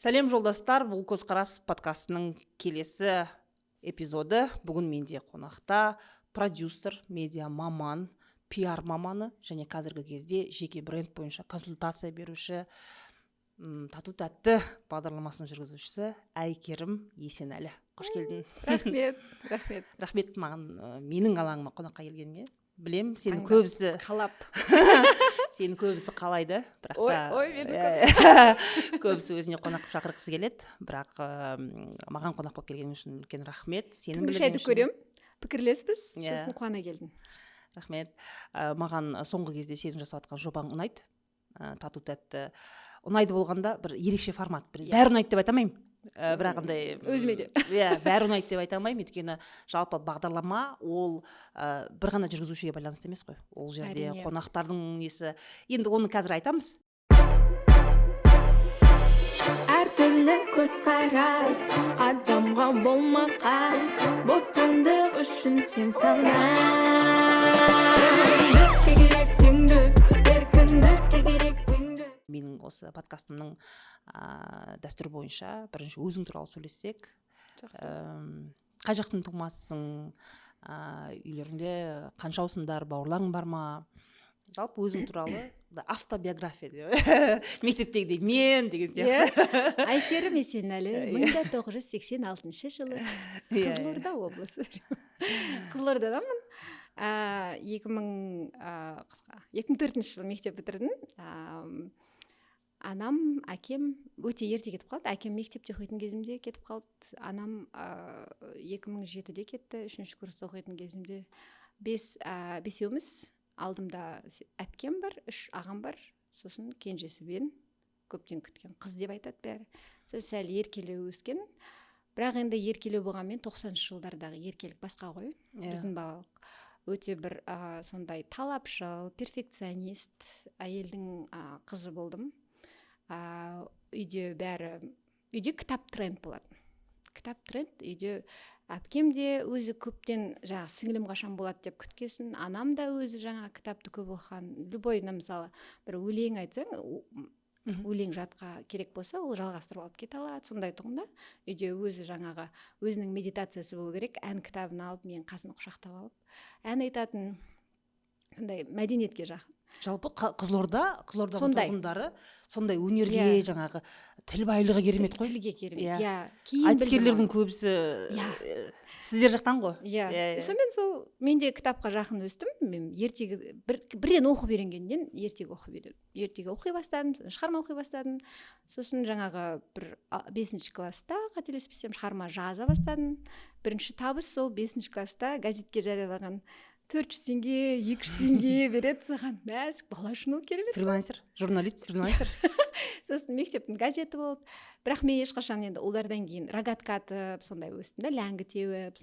Сәлем жолдастар, бұл көзқарас подкастының келесі эпизоды. Бүгін менде қонақта продюсер, медиа маман, пиар маманы және қазіргі кезде жеке бренд бойынша консультация беруші, тату тәтті бағдарламасының жүргізушісі Әйкерім Есенәлі. Қош келдің. Рахмет. Рахмет маған менің алаңыма қонаққа келгенге. Білем, сені көбісі қалап. Сені көбісі қалайды, бірақ көбісі өзіне қонақ шақырғысы келеді, бірақ маған қонақ болып келген үшін үлкен рахмет. Түнгі шайды көрем, пікірлеспіз, сосын қуана келдің. Рахмет. Маған соңғы кезде сенің жасап жатқан жобаң ұнайды. Тату тәтті ұнайды болғанда бір ерекше формат. Бәрі ұнайды деп айта алмаймын. Бірақ андай өзіме де. Бәрі ұнайды деп айта алмаймын, өйткені жалпы бағдарлама ол бір ғана жүргізушіге байланысты емес қой. Ол жерде қонақтардың несі. Енді оны қазір айтамыз. Әртүрлі көзқарас, адамға болма қас, бостандық үшін сен сана. Тегерек теңдік, еркіндік, тегерек теңдік. Менің осы подкастымның дәстүр бойынша бірінші өзің туралы сөйлессек. Қай жақтың тумасысың, үйлеріңде қаншаусыңдар, бауырларың бар ма? Жалпы өзің туралы автобиография мектептегідей мен деген сияқты. Әйкерім Есенәлі 1986 жылы Қызылорда облысы. Қызылордадамын. 2004 жылы мектеп бітірдім. Анам, әкем өте ерте кетіп қалды. Әкем мектепте оқитын кезімде кетіп қалды. Анам 2007-де кетті, 3-ші курста оқитын кезімде. Бесеуміз, алдымда әпкем бар, 3 ағам бар, сосын кенжесі мен, көптен күткен қыз деп айтады бәрі. Сосын сәл еркелеу өскен. Бірақ енді еркелеу болғанмен 90-шы жылдардағы еркелік басқа ғой. Біздің балалық. Өте бір сондай талапшыл, перфекционист әйелдің қызы болдым. Үйде кітап тренд болады. Кітап тренд, үйде әпкем де өзі көптен сіңілім қашан болады деп күткесін, анам да өзі кітапты көп оқыған. Любойына мысалы бір өлең айтсаң, өлең жатқа керек болса, ол жалғастырып алып кете алады. Сондай тұғында үйде өзі өзінің медитациясы болу керек. Ән кітабын алып, мен қасына құшақтап алып, ән айтатын, сондай мәдениетке жақын. Жалпы Қызылорданың тұрғындары сондай өнерге, тіл байлығы керемет қой. Тілге керемет. Айтыскерлердің көбісі сіздер жақтан ғой. Сонымен мен де кітапқа жақын өстім. Мен ертегі бірден оқып үйренгеннен ертегі оқып үйрендім. Ертегі оқи бастадым, шығарма оқи бастадым. Сосын бір 5-ші класста қателеспесем шығарма жаза бастадым. Бірінші табыс сол 5-ші класста газетке жариялаған 400 теңге, 200 теңге береді саған. Мәсік, бала үшін ол керемет. Фрилансер, журналист. Сосын мектептің газеті болды. Бірақ мен ешқашан енді ұлдардан кейін рогатка атып, сондай өстім да, ләңгі теуіп,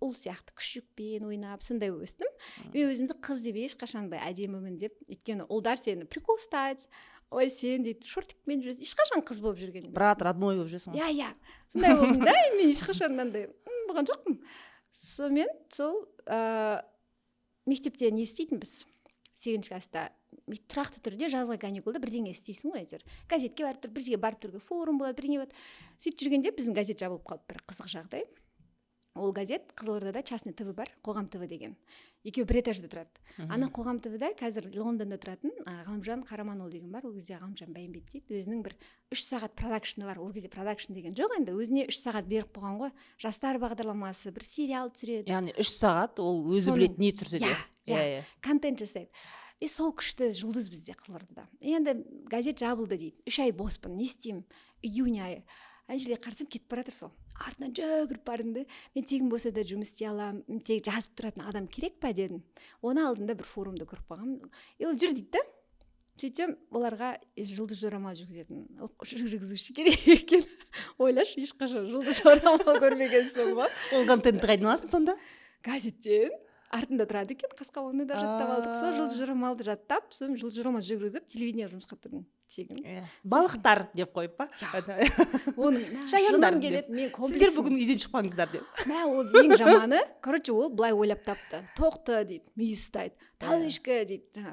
ұл сияқты күшікпен ойнап, сондай өстім. Мен өзімді қыз деп ешқашандай әдемімін деп, өйткені ұлдар сені прикол ұстайды. Ой, сен дейді, шортикпен жүресің. Ешқашан қыз болып жүрген емес. Брат, родной болып жүрсің. Сондай болдым да, мен ешқашан мынандай болған жоқпын. Сонымен сол мектепте не істейтінбіз? 8-ші класста тұрақты түрде жазғы каникулда бірдеңе істейсің ғой, әйтеуір. Газетке барып тұр, бірге барып тұруға форум болады, бірдеңе болады. Сөйтіп жүргенде біздің газет жабылып қалып, бір қызық жағдай. Ол газет Қызылордада частный ТВ бар, Қоғам ТВ деген. Екеуі бір этажда тұрады. Ана Қоғам ТВ-да қазір Лондонда тұратын Ғалымжан Қараманұлы деген бар. Ол кезде Ғалымжан Бәйімбет дейді. Өзінің бір 3 сағат продакшны бар. Ол кезде продакшн деген жоқ енді. Өзіне 3 сағат беріп қойған ғой. Жастар бағдарламасы, бір сериал түсіреді. Яғни 3 сағат ол өзі біледі не түсірсе де. Контент жасайды. Сол күшті жұлдыз бізде Қызылордада. Енді газет жабылды дейді. 3 ай боспын, не істеймін? Июнь айы. Әншілер қарасам кетіп баратыр сол. Артынан жүгіріп бардым. Мен тегін болса да жұмыс істей аламын. Мен тек жазып тұратын адам керек па дедім. Оны алдында бір форумда көріп қалғам. Ол жүр дейді да. Сөйтсем, оларға жұлдыз жорамал жүргізуші керек екен. Ойлашы, ешқашан жұлдыз жорамал көрмегенсің ба? Ол контентті қайдан аласың сонда? Газеттен. Артында тұрады екен, қасқа оны да жаттап алдық. Сол жұлдыз жорамалды жаттап, сосын жұлдыз жорамал жүргізіп, телевидение жұмысқа тұрдым. Балықтар деп қойып па? Оның келеді, мен комплексім. Сіздер бүгін үйден шықпаңыздар деп. Ол ең жаманы, ол былай ойлап тапты. Тоқты дейді, мүйіз ұстайды. Тауешкі дейді,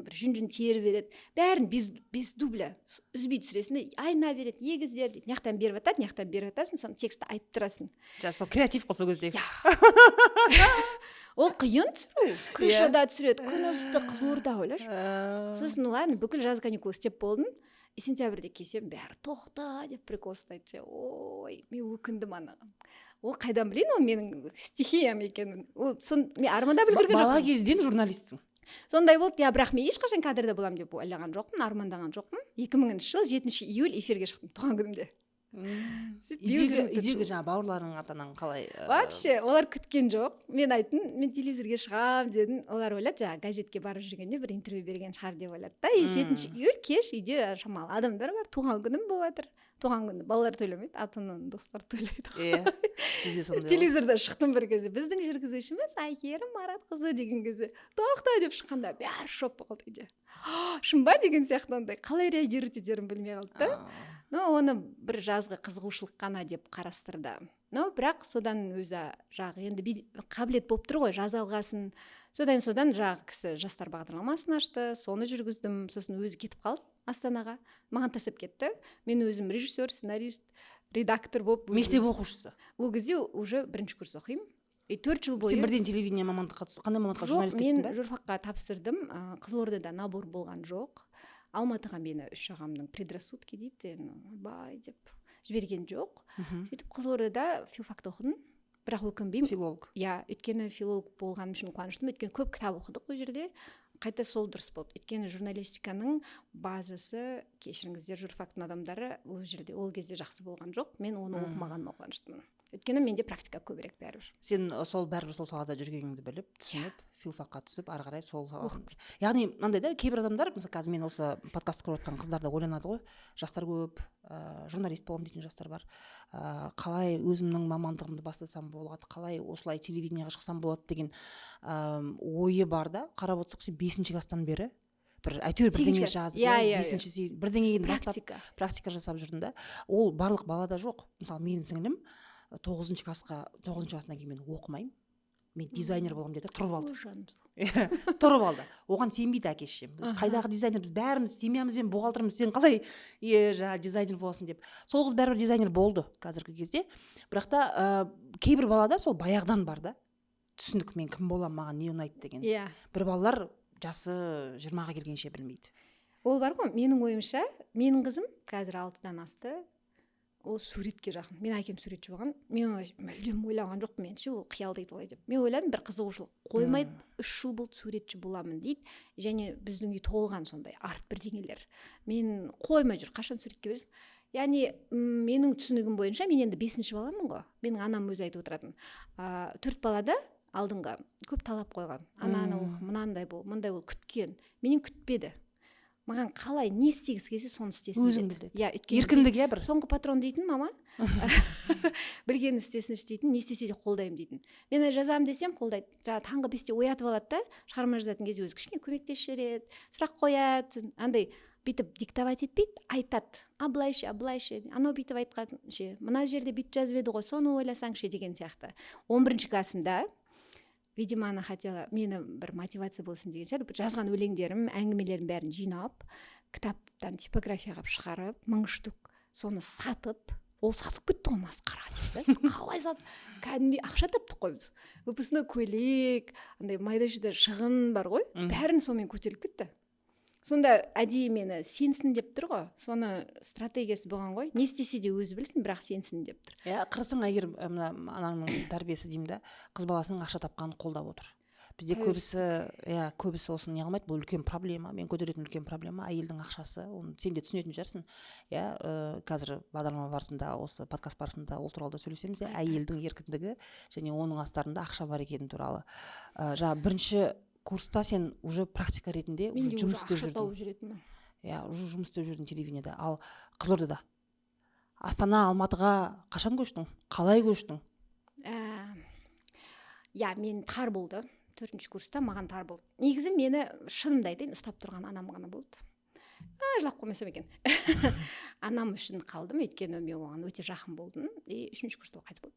бір жүн тері береді, бәрін бес дубля үзбей түсіресің де айна береді, егіздер дейді, мынаяқтан беріп жатады, мынаяқтан беріп жатасың, соны текстті айтып тұрасың. Сол креатив қой сол кезде. Ол қиын түсіру, крышада түсіреді, күн ыстық, Қызылорда ойлашы. Сосын ладно, бүкіл жаз каникул істеп болдым, и сентябрьде келсем, бәрі тоқта деп прикол ұстайды. Ой, мен өкіндім анаған. Ол қайдан білейін, ол менің стихиям екенін. Мен арманда білгірген жоқпын. Бала кезден журналистсің. Сондай болды, бірақ мен ешқашан кадрда боламын деп ойлаған жоқпын, армандаған жоқпын. 2000 жыл 7 июль эфирге шықтым, туған күнімде. Үйдегі жаңа бауырларың ата-анаң қалай? Вообще, олар күткен жоқ. Мен айттым, мен телевизорге шығам дедім. Олар ойлады, жаңа газетке барып жүргенде бір интервью берген шығар деп ойлады да. 7 июль кеш үйде шамалы адамдар бар, туған күнім болып жатыр. Туған күнді балалар төлемейді, ата-ананың достары төлейді. Бізде сондай. Телевизорда шықтым бір кезде. Біздің жүргізушіміз Айкерім Маратқызы деген кезде. Тоқта деп шыққанда бәрі шок болды үйде. Шын ба деген сияқтандай қалай реагировать етерін білмей қалды да. Оны бір жазғы қызығушылық қана деп қарастырды. Бірақ содан өзі жағы енді қабілет болып тұр ғой, жаза алғасын. Содан жағы кісі жастар бағдарламасын ашты, соны жүргіздім. Сосын өзі кетіп қалды Астанаға. Маған тастап кетті. Мен өзім режиссер, сценарист, редактор болып. Мектеп оқушысы. Ол кезде уже бірінші курс оқимын. 4 жыл бойы. Сен бірден телевидение мамандыққа түстің? Қандай мамандыққа, журналист кеттің бе? Мен журфакқа тапсырдым. Қызылордада набор болған жоқ. Алматыға мені үш ағамның предрассудки дейді, бай деп жіберген жоқ. Сөйтіп Қызылордада филфакты оқыдым. Бірақ өкінбеймін. Филолог. Иә, өйткені филолог болғаным үшін қуаныштымын. Өйткені көп кітап оқыдық ол жерде. Қайта сол дұрыс болды. Өйткені журналистиканың базасы, кешіріңіздер, журфактың адамдары ол жерде ол кезде жақсы болған жоқ. Мен оны оқымағаныма қуаныштымын. Өйткені менде практика көбірек бәрібір. Сен бәрібір сол салада жүргеніңді біліп, түсініп, филфакқа түсіп, ары қарай сол яғни мынандай да, кейбір адамдар, мысалы қазір мен осы подкаст көріп жатқан қыздар да ойланады ғой, жастар көп, журналист боламын дейтін жастар бар. Қалай өзімнің мамандығымды бастасам болады, қалай осылай телевидениеға шықсам болады деген ойы бар да. Қарап отырсақ, сен 5-ші класстан бері бір әйтеуір бірдеңе жазып, 5-ші бірдеңеден бастап практика жасап жүрдің да. Ол барлық балада жоқ. Мысалы менің сіңілім 9-ші классына кейін мен оқымаймын, мен дизайнер боламын деді, тұрып алды. Тұрып алды. Оған сенбейді әке-шешем. Қайдағы дизайнер, біз бәріміз семьямызбен бухгалтерміз, сен қалай дизайнер боласың деп. Сол қыз бәрібір дизайнер болды қазіргі кезде. Бірақ та кейбір балада сол баяғыдан бар да. Түсіндік, мен кім боламын, маған не ұнайды деген. Бір балалар жасы 20-ға келгенше білмейді. Ол бар ғой, менің ойымша, менің қызым қазір 6-дан асты. Ол суретке жақын. Мен әкем суретші болған. Мен мүлдем ойлаған жоқпын, менше ол қиял дейді олай деп. Мен ойладым, бір қызығушылық қоймайды, 3 жыл болды суретші боламын дейді. Және біздің үй толған сондай арт бірдеңелер. Мен қоймай жүр, қашан суретке бересің? Яғни менің түсінігім бойынша, мен енді 5-ші баламын ғой. Менің анам өзі айтып отыратын. 4 балада алдыңға көп талап қойған. Ананы оқы, мынандай бол, мындай бол, күткен. Менен күтпеді. Маған қалай не істегісі келсе соны істесін деді. Еркіндік бір. Соңғы патрон дейтін мама. Білген істесін дейтін, не істесе де қолдаймын дейтін. Мен жазамын десем қолдайды. Жаңа таңғы 5-те оятып алады да, шығарма жазатын кезде өзі кішкене көмектесіп жібереді, сұрақ қояды. Андай бүйтіп диктовать етпейді, айтады. Былайша, анау бүйтіп айтқанше, мына жерде бүйтіп жазып еді ғой, соны ойласаңшы деген сияқты. 11-ші классымда видимо, она хотела мені бір мотивация болсын деген шығар, жазған өлеңдерім, әңгімелерім бәрін жинап, кітаптан типографияға шығарып, 1000 штук, соны сатып, ол сатып кетті ғой, масқара дейді. Қалай сатып? Кәдімгідей ақша таптық қой біз. Выпускной көйлек, андай майда-шүйде шығын бар ғой, бәрін сонымен көтеріліп кетті. Сонда әдейі мені сенсін деп тұр ғой, соны стратегиясы болған ғой, не істесе де өзі білсін, бірақ сенсін деп тұр. Қырсың әйгер анаңның тәрбиесі деймін да, қыз баласының ақша тапқанын қолдап отыр. Бізде көбісі осын не қылмайды, бұл үлкен проблема, мен көтеретін үлкен проблема, әйелдің ақшасы, оны сен де түсінетін шығарсың. Қазір бағдарлама барысында, осы подкаст барысында ол туралы да сөйлесеміз, әйелдің еркіндігі және оның астарында ақша бар екені туралы. Жаңа бірінші курста сен уже практика ретінде жұмыс істеп жүрдің. Жұмыс істеп жүрдің телевидениеде. Ал Қызылордада, Астана, Алматыға қашан көштің? Қалай көштің? Мен тар болды. 4-ші курста маған тар болды. Негізі мені шынымды айтайын, ұстап тұрған анам ғана болды. Жылап қоймасам екен. Анам үшін қалдым, өйткені мен оған өте жақын болдым. 3-ші курста қайтыс болды.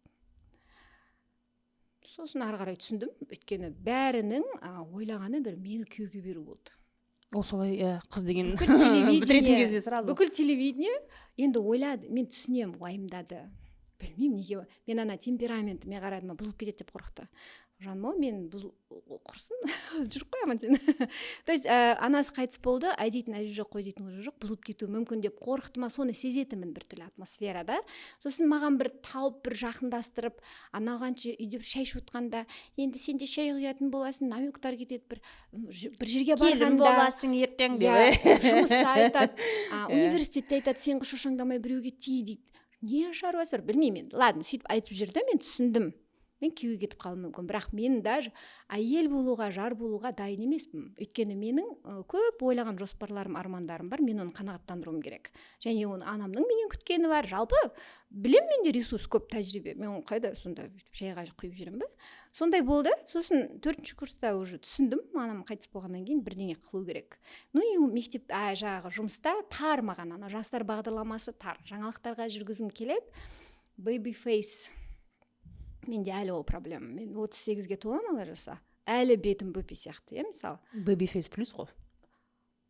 Сосын ары қарай түсіндім, өйткені бәрінің ойлағаны бір мені күйеуге беру болды. Ол солай қыз деген бүкіл бітіретін телевидение кезде сразу. бүкіл телевидение енді ойлады, мен түсінемін, уайымдады. Білмеймін неге, мен ана темпераментіме қарадым, бұзылып кетеді деп қорықты. Жаным, мен құрсын жүріп қоямын сені. То есть анасы қайтыс болды, ай дейтін әже жоқ, қой дейтін уже жоқ, бұзылып кетуі мүмкін деп қорықты ма, соны сезетінмін біртүрлі атмосферада. Сосын маған бір тауып, бір жақындастырып, анағанша үйде шай ішіп отқанда, енді сен де шай құятын боласың, намектар кетеді, бір жерге барғанда. Келін боласың ертең деп. Жұмыста айтады, университетте айтады, сен шошаңдамай біреуге тий дейді. Не шаруасы бар, білмеймін. Ладно, сөйтіп айтып жүрді, мен түсіндім. Мен күйеуге кетіп қалуым мүмкін, бірақ мен даже әйел болуға, жар болуға дайын емеспін. Өйткені менің көп ойлаған жоспарларым, армандарым бар, мен оны қанағаттандыруым керек. Және оны анамның менен күткені бар. Жалпы білем, менде ресурс көп, тәжірибе. Мен қайда сонда шайға құйып жүрем бе? Сондай болды. Сосын 4-ші курста уже түсіндім, анам қайтыс болғаннан кейін бірдеңе қылу керек. Ну и мектеп жаңағы жұмыста тар маған, ана жастар бағдарламасы тар. Жаңалықтарға жүргізім келеді. Baby face. Менде әлі ол проблема. Мен 38-ге толамын ала жаса. Әлі бетім бөпе сияқты, мысалы. Baby face плюс қой.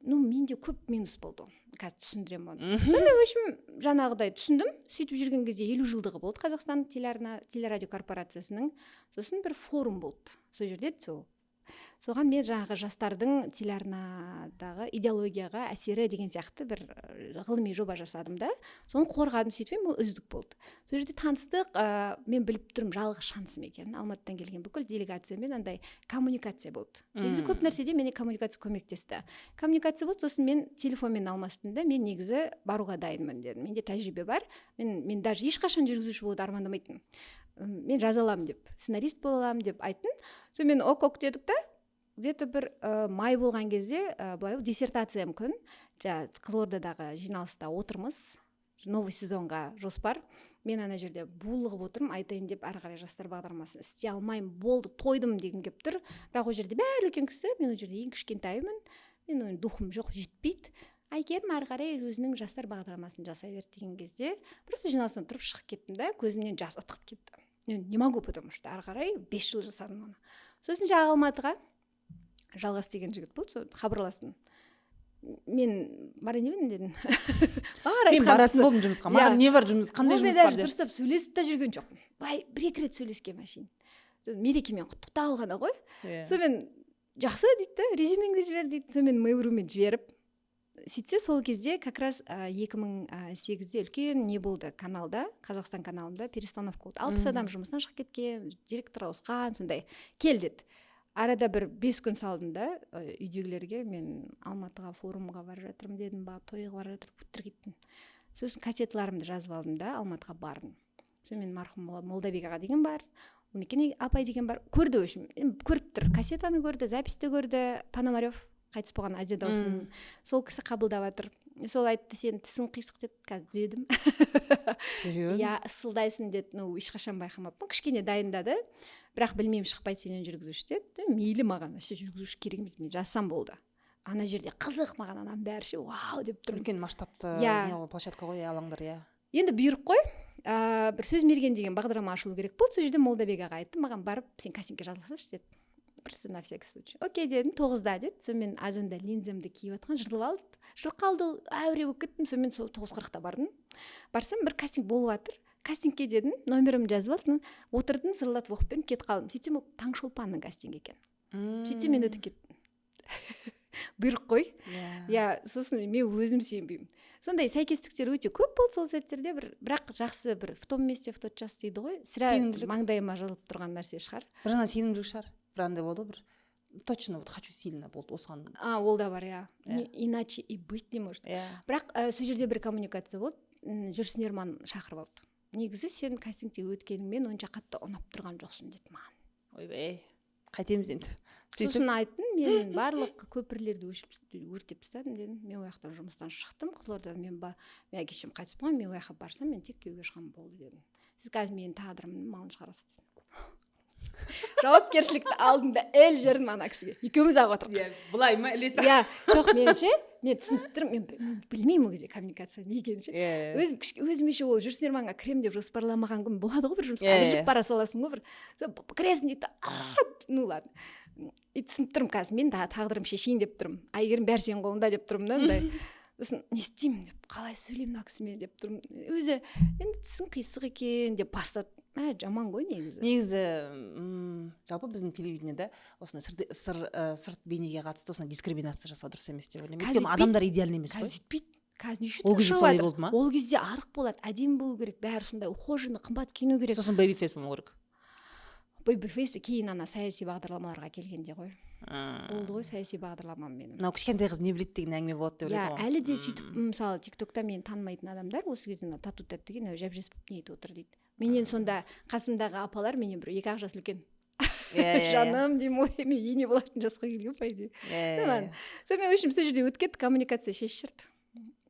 Ну, менде көп минус болды. Қазір түсіндірем оны. Сонымен, өшім, жаңағыдай түсіндім. Сөйтіп жүрген кезде 50 жылдығы болды Қазақстан телерадио корпорациясының. Сосын бір форум болды. Сол жерде сол. Соған мен жаңағы жастардың телеарнадағы идеологияға әсері деген сияқты бір ғылыми жоба жасадым да. Соны қорғадым, сөйтіп ол үздік болды. Сол жерде таныстық, мен біліп тұрмын жалғыз шансым екен. Алматыдан келген бүкіл делегациямен андай коммуникация болды. Негізі көп нәрседе мене коммуникация көмектесті. Коммуникация болды, сосын мен телефонмен алмастым да, мен негізі баруға дайынмын дедім. Менде тәжірибе бар. Мен даже ешқашан жүргізуші болуды армандамайтын. Мен жаза аламын деп, сценарист бола аламын деп айттым. Сонымен ок дедік та, где-то бір май болған кезде былай диссертациям күн, Қызылордадағы жиналыста отырмыз, новый сезонға жоспар. Мен ана жерде булығып отырмын, айтайын деп ары қарай жастар бағдарламасын істей алмаймын, болды, тойдым деген кеп тұр. Бірақ ол жерде бәрі үлкен кісі, мен ол жерде ең кішкентаймын, мен оның духым жоқ, жетпейді. Айгерім ары қарай өзінің жастар бағдарламасын жасай берді деген кезде, просто жиналыстан тұрып шығып кеттім да, көзімнен жас ытқып кетті. Мен не могу, потому что ары қарай 5 жыл жасадым оны. Сосын жаңағы Алматыға Жалғас деген жігіт болды, хабарластым. Мен барайын дедім. Мен баратын болдым жұмысқа. Маған не бар жұмыс, қандай жұмыс бар деп. Дұрыстап сөйлесіп та жүрген жоқпын. Былай бір-екі рет сөйлескен машин. Мерекемен құттықтау ғана ғой. Сонымен жақсы дейді, резюмеңді жібер дейді. Сонымен Mail.ru-мен жіберіп. Сөйтсе сол кезде как раз 2008-де үлкен не болды каналда, Қазақстан каналында перестановка болды. 60 адам жұмыстан шығып кеткен, директор ауысқан, сондай кел деді. Арада бір 5 күн салдым да, үйдегілерге мен Алматыға форумға бара жатырмын дедім ба, тойға бара жатырмын, бүттір кеттім. Сосын кассеталарымды жазып алдым да, Алматыға бардым. Сонымен марқұм Молдабек аға деген бар, Умекен апай деген бар. Көрді өшім, көріп тұр, кассетаны көрді, записті көрді, Пономарев қайтыс болған Азия даусын. Сол кісі қабылдап жатыр. Сол айтты, сен тісің қисық деді, қазір дедім. Я ысылдайсың деді, ешқашан байқамаппын. Кішкене дайындады. Бірақ білмеймін, шықпайды сенен жүргізуші деді. Мейлі маған, жүргізуші керек емес, мен жазсам болды. Ана жерде қызық маған, анам бәрі ше, вау деп тұр. Үлкен масштабты площадка ғой, алаңдар, иә. Енді бұйрық қой, бір сөз мерген деген бағдарлама ашылу керек болды. Сол жерде Молдабек аға айтты, маған барып, сен кастингке жазылсайшы деді. Просто на всякий случай. Окей дедім, 9-да деді. Сонымен азанда линземді киіп атқан, жырылып алды. Жыл қалды, әуре болып кеттім. Сонымен 9:40-та бардым. Барсам, бір кастинг болып жатыр. Кастингке дедім, номерімді жазып алдым. Отырдым, зырылдатып оқып бердім, кетіп қалдым. Сөйтсем, ол Таңшолпанның кастингі екен. Сөйтсем, мен өтіп кеттім. Бұйрық қой. Я, сосын мен өзім сенбеймін. Сондай сәйкестіктер өте көп болды сол сәттерде, бірақ жақсы бір в том месте в тот час дейді ғой. Сірә маңдайыма жазылып тұрған нәрсе шығар. Бір жана сенімділік шығар. Бір андай болды, бір точно вот хочу сильно болды осыған. Ол да бар, иә. Иначе и быть не может. Бірақ сол жерде бір коммуникация болды. Жүрсін Ерман шақырып алды. Негізі сен кастингте өткеніңмен онша қатты ұнап тұрған жоқсың деді маған. Ойбай, қайтеміз енді. Сосын айттым, мен барлық көпірлерді өртеп тастадым дедім. Мен ол жақтан жұмыстан шықтым, Қызылордадан мен әкешем қайтыс болған, мен ол жаққа барсам, мен тек күйеуге шығамын болды дедім. Сіз қазір менің тағдырымның малын шығарасыз дедім. Жауапкершілікті алдым да жердім ана кісіге. Екеуміз ақ отырдық. Бұлай ма ілесің? Жоқ, менше, мен түсініп тұрмын, мен білмеймін ол кезде коммуникация не екенше. Өзімше ол Жүрсін Ерманға кірем деп жоспарламаған күн болады ғой, бір жұмысқа жүріп бара саласың ғой, бір кіресің дейді, ну ладно. И түсініп тұрмын қазір мен тағдырым шешейін деп тұрмын, әйгерім бәрі сенің қолыңда деп тұрмын да, андай. Сосын не істеймін деп, қалай сөйлеймін мына кісімен деп тұрмын. Өзі енді тісің қисық екен деп бастады. Жаман ғой негізі. Жалпы біздің телевидениеда осындай сырт бейнеге қатысты осындай дискриминация жасау дұрыс емес деп ойлаймын. Өйткені адамдар идеальный емес қой. Қазір жетпейді. Қазір неше Ол кезде солай болды ма? Ол кезде арық болады, әдемі болу керек, бәрі сондай ухоженный, қымбат киіну керек. Сосын бэйби фейс болу керек. Бэйби фейс кейін ана саяси бағдарламаларға келгенде ғой. Болды ғой саяси бағдарламам менің. Мынау кішкентай қыз не біледі деген әңгіме болады деп ойлаймын. Әлі де сөйтіп, мысалы, TikTokта мені танымайтын адамдар осы кезде тату тәтті деген жап-жас болып не етіп отыр дейді. Менен сонда қасымдағы апалар менен бір 2 жас үлкен. Жаным деймін, ой, мен ене болатын жасқа келген по идее. Сонымен өшім сол жерде өтіп кетті, коммуникация шешіп жүрді.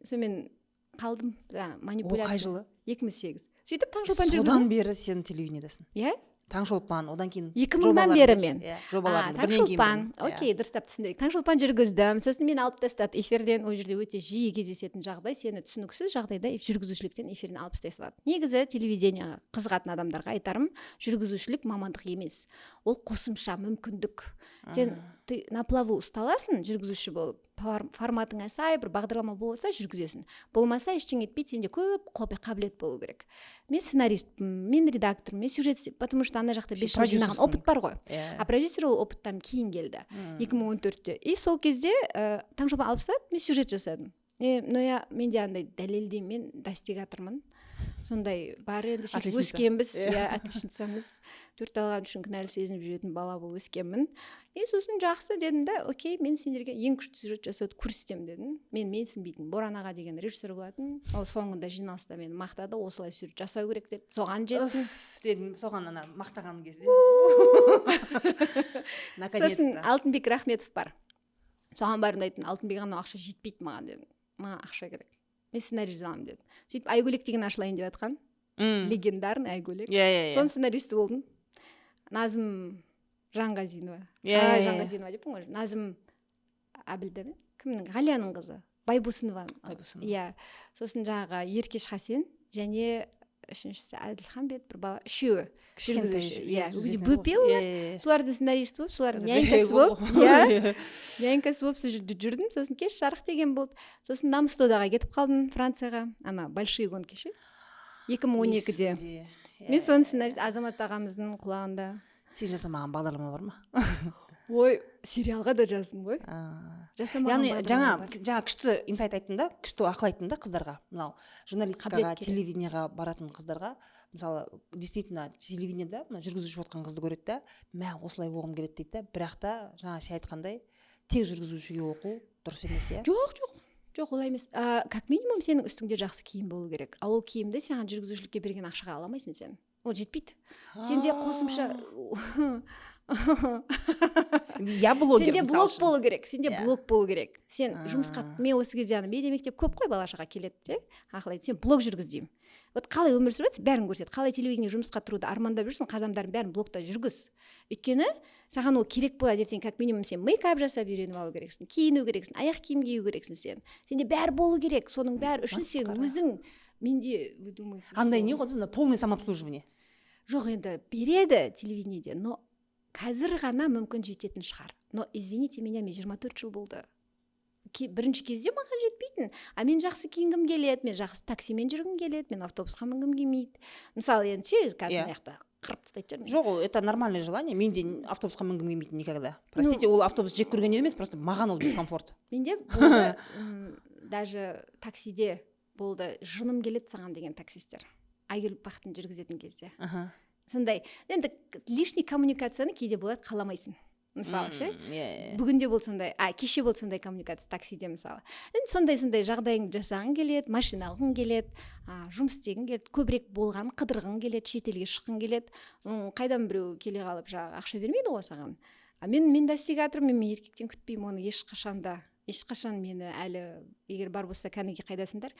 Сонымен қалдым, манипуляция. Ол қай жылы? 2008. Сөйтіп Таңшолпан жүргіздім. Содан бері сен телевидениедасың. Иә? Таңшолпан, одан кейін 2000-дан бері мен. Жобалардың Таңшолпан, окей, дұрыстап түсіндірейік. Таңшолпан жүргіздім, сосын мен алып тастады эфирден. Ол жерде өте жиі кездесетін жағдай, сені түсініксіз жағдайда жүргізушіліктен эфирден алып тастай салады. Негізі телевидениеға қызығатын адамдарға айтарым, жүргізушілік мамандық емес. Ол қосымша мүмкіндік. Сен на плаву ұсталасың жүргізуші болып, форматыңа сай бір бағдарлама болса жүргізесің. Болмаса ештеңе етпейді, сенде көп қабілет болу керек. Мен сценаристпін, мен редактормын, мен сюжет, потому что ана жақта 5 жыл жинаған опыт бар ғой. А продюсер ол опыттан кейін келді 2014-те. И сол кезде Таңшолпан алып тастады, мен сюжет жасадым. Но менде андай дәлелдеймін, мен достигатормын. Сондай бар енді сөйтіп өскенбіз, отличницамыз, 4 алған үшін кінәлі сезініп жүретін бала болып өскенмін. И сосын жақсы дедім да, окей, мен сендерге ең күшті сюжет жасауды көрсетемін дедім. Мен менсінбейтін Боран аға деген режиссер болатын. Ол соңында жиналыста мені мақтады, осылай сюжет жасау керек деді. Соған жеттім. Дедім, соған ана мақтаған кезде. Сосын Алтынбек Рахметов бар. Соған барым айтын, Алтынбек ана ақша жетпейді маған дедім. Маған ақша керек. Мен сценарий жазамын дедім. Сөйтіп Айгөлек деген ашылайын деп жатқан. Легендарный Айгөлек. Соның сценаристі болдым. Назым Жанғазинова. Жанғазинова деппін ғой. Назым Әбілді ме? Кімнің? Ғалияның қызы. Байбосынова. Иә. Сосын жаңағы Еркеш Хасен және үшіншісі Әділхан бет бір бала. Үшеуі. Жүргізуші. Иә. Өзі бөпе олар. Солардың сценарист болып, солардың нянькасы болып. Иә. Нянькасы болып сол жерде жүрдім. Сосын кеш жарық деген болды. Сосын Намстодаға кетіп қалдым Францияға. Ана большие гонки ше. 2012-де. Мен соның сценарист Азамат ағамыздың құлағында. Сен жасамаған бағдарлама бар ма? Ой, сериалға да жаздым ғой. Яғни жаңа күшті инсайт айттың да, күшті ақыл айттың да қыздарға. Мынау журналистикаға, телевидениеға баратын қыздарға, мысалы, действительно телевидениеда жүргізуші отқан қызды көреді да, мә осылай болғым келеді дейді да, бірақ та жаңа сен айтқандай тек жүргізушіге оқу дұрыс емес, иә? Жоқ, олай емес. Как минимум сенің үстіңде жақсы киім болу керек. А ол киімді саған жүргізушілікке берген ақшаға аламайсың сен. Ол жетпейді. Сенде қосымша Сенде блог болу керек. Блог болу керек. Сен жұмысқа, мен осы кезде медиа мектеп көп қой бала-шаға келеді, ақыл сен блог жүргіз деймін. Вот қалай өмір сүреді, бәрін көрсет. Қалай телевидение жұмысқа тұруды армандап жүрсің, қадамдарын бәрін блогта жүргіз. Өйткені саған ол керек болады, ертең как минимум сен мейкап жасап үйреніп алу керексің, киіну керексің, аяқ киім кию керексің сен. Сенде бәрі болу керек. Соның бәрі үшін сен өзің менде вы думаете. Андай не ғой, полное самообслуживание. Жоқ, енді береді телевидениеде, но қазір ғана мүмкін жететін шығар. Но извините меня, мен 24 жыл болды. Бірінші кезде маған жетпейтін. А мен жақсы киінгім келеді, мен жақсы таксимен жүргім келеді, мен автобусқа мінгім келмейді. Мысалы, енді ше, қазір аяқта қырып тастайды жүрмін. Жоқ, это нормальное желание. Мен де автобусқа мінгім келмейді никогда. Простите, ол автобус жек көрген емес, просто маған ол дискомфорт. Менде болды, даже таксиде болды, жыным келеді саған деген таксистер. Айгүл Бақтың жүргізетін кезде. Сондай, енді лишний коммуникацияны кейде болады, қаламайсың. Мысалы ше, бүгінде болды сондай, кеше болды сондай коммуникация таксиде мысалы. Енді сондай жағдайыңды жасағың келеді, машина алғың келеді, жұмыс істегің келеді, көбірек болған қыдырғың келеді, шетелге шыққың келеді. Қайдан біреу келе қалып жаңағы ақша бермейді ғой саған. Мен достигатормын, мен еркектен күтпеймін оны ешқашан мені әлі, егер бар болса кәніге қайдасыңдар.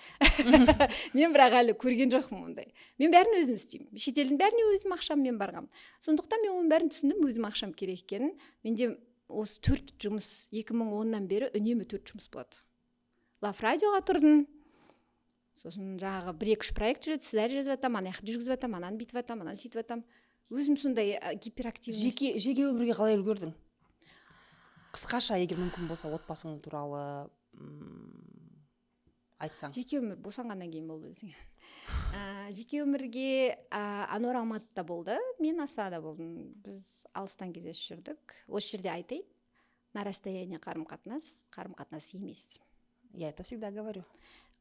Мен бірақ әлі көрген жоқпын ондай. Мен бәрін өзім істеймін. Шетелдің бәріне өзім ақшаммен барғам. Сондықтан мен оның бәрін түсіндім, өзім ақшам керек екенін. Менде осы 4 жұмыс 2010-нан бері үнемі 4 жұмыс болады. Лав радиоға тұрдым. Сосын жаңағы 1-2 проект жүреді, сценарий жазып жатам, ана жақты жүргізіп жатам, ананы бүйтіп жатам, ананы сөйтіп жатам. өзім сондай гиперактивный. жеке өмірге қалай үлгердің? Қысқаша, егер мүмкін болса, отбасың туралы айтсаң. Жеке өмір босанғаннан кейін болды десең. Жеке өмірге Ануар Алматыда болды, мен Астанада болдым. Біз алыстан кездесіп жүрдік. Осы жерде айтайын, на расстояние қарым-қатынас емес. Я это всегда говорю.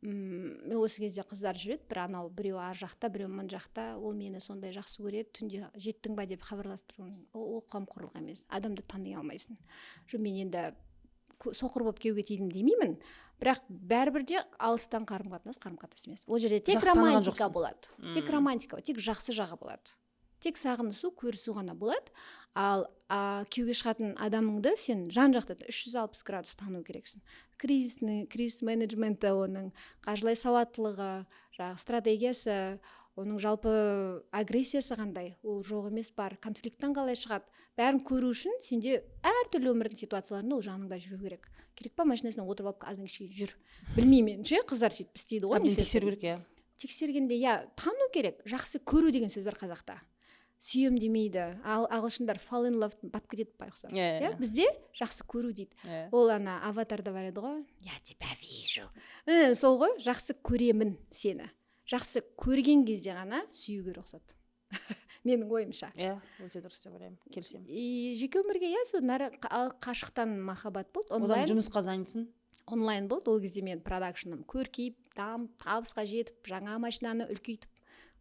Мен осы кезде қыздар жүреді, бір анау біреу ар жақта, біреу мын жақта, ол мені сондай жақсы көреді, түнде жеттің ба деп хабарласып тұрған. Ол қамқорлық емес, адамды тани алмайсың. Мен енді соқыр болып күйеуге тидім демеймін, бірақ бәрібір де алыстан қарым-қатынас емес. Ол жерде тек романтика болады. Тек романтика, тек жақсы жағы болады. Тек сағынысу, көрісу ғана болады. Ал күйеуге шығатын адамыңды сен жан-жақты 360 градус тану керексің. Кризис менеджменті, оның қаржылай сауаттылығы, стратегиясы, оның жалпы агрессиясы қандай, ол жоқ емес бар, конфликттен қалай шығады, бәрін көру үшін сенде әртүрлі өмірдің ситуацияларында ол жаныңда жүру керек. Керек па, машинасына отырып алып аздан кешке жүр. Білмеймін, қыздар сөйтіп істейді ғой. Тексеру керек, тексергенде тану керек. Жақсы көру деген сөз бар қазақта. Сүйем демейді. Ағылшындар fall in love батып кетеді байқұсар. Бізде жақсы көру дейді. Ол аватарда бар еді ғой. Я тебя вижу. Сол ғой, жақсы көремін сені. Жақсы көрген кезде ғана сүюге рұқсат. Менің ойымша. Өте дұрыс деп ойлаймын, келісемін. Жеке өмірге қашықтан махаббат болды. Одан жұмысқа занятсың? Онлайн болды. Ол кезде мен продакшным көркейіп, табысқа жетіп, жаңа машинаны үлкейтіп,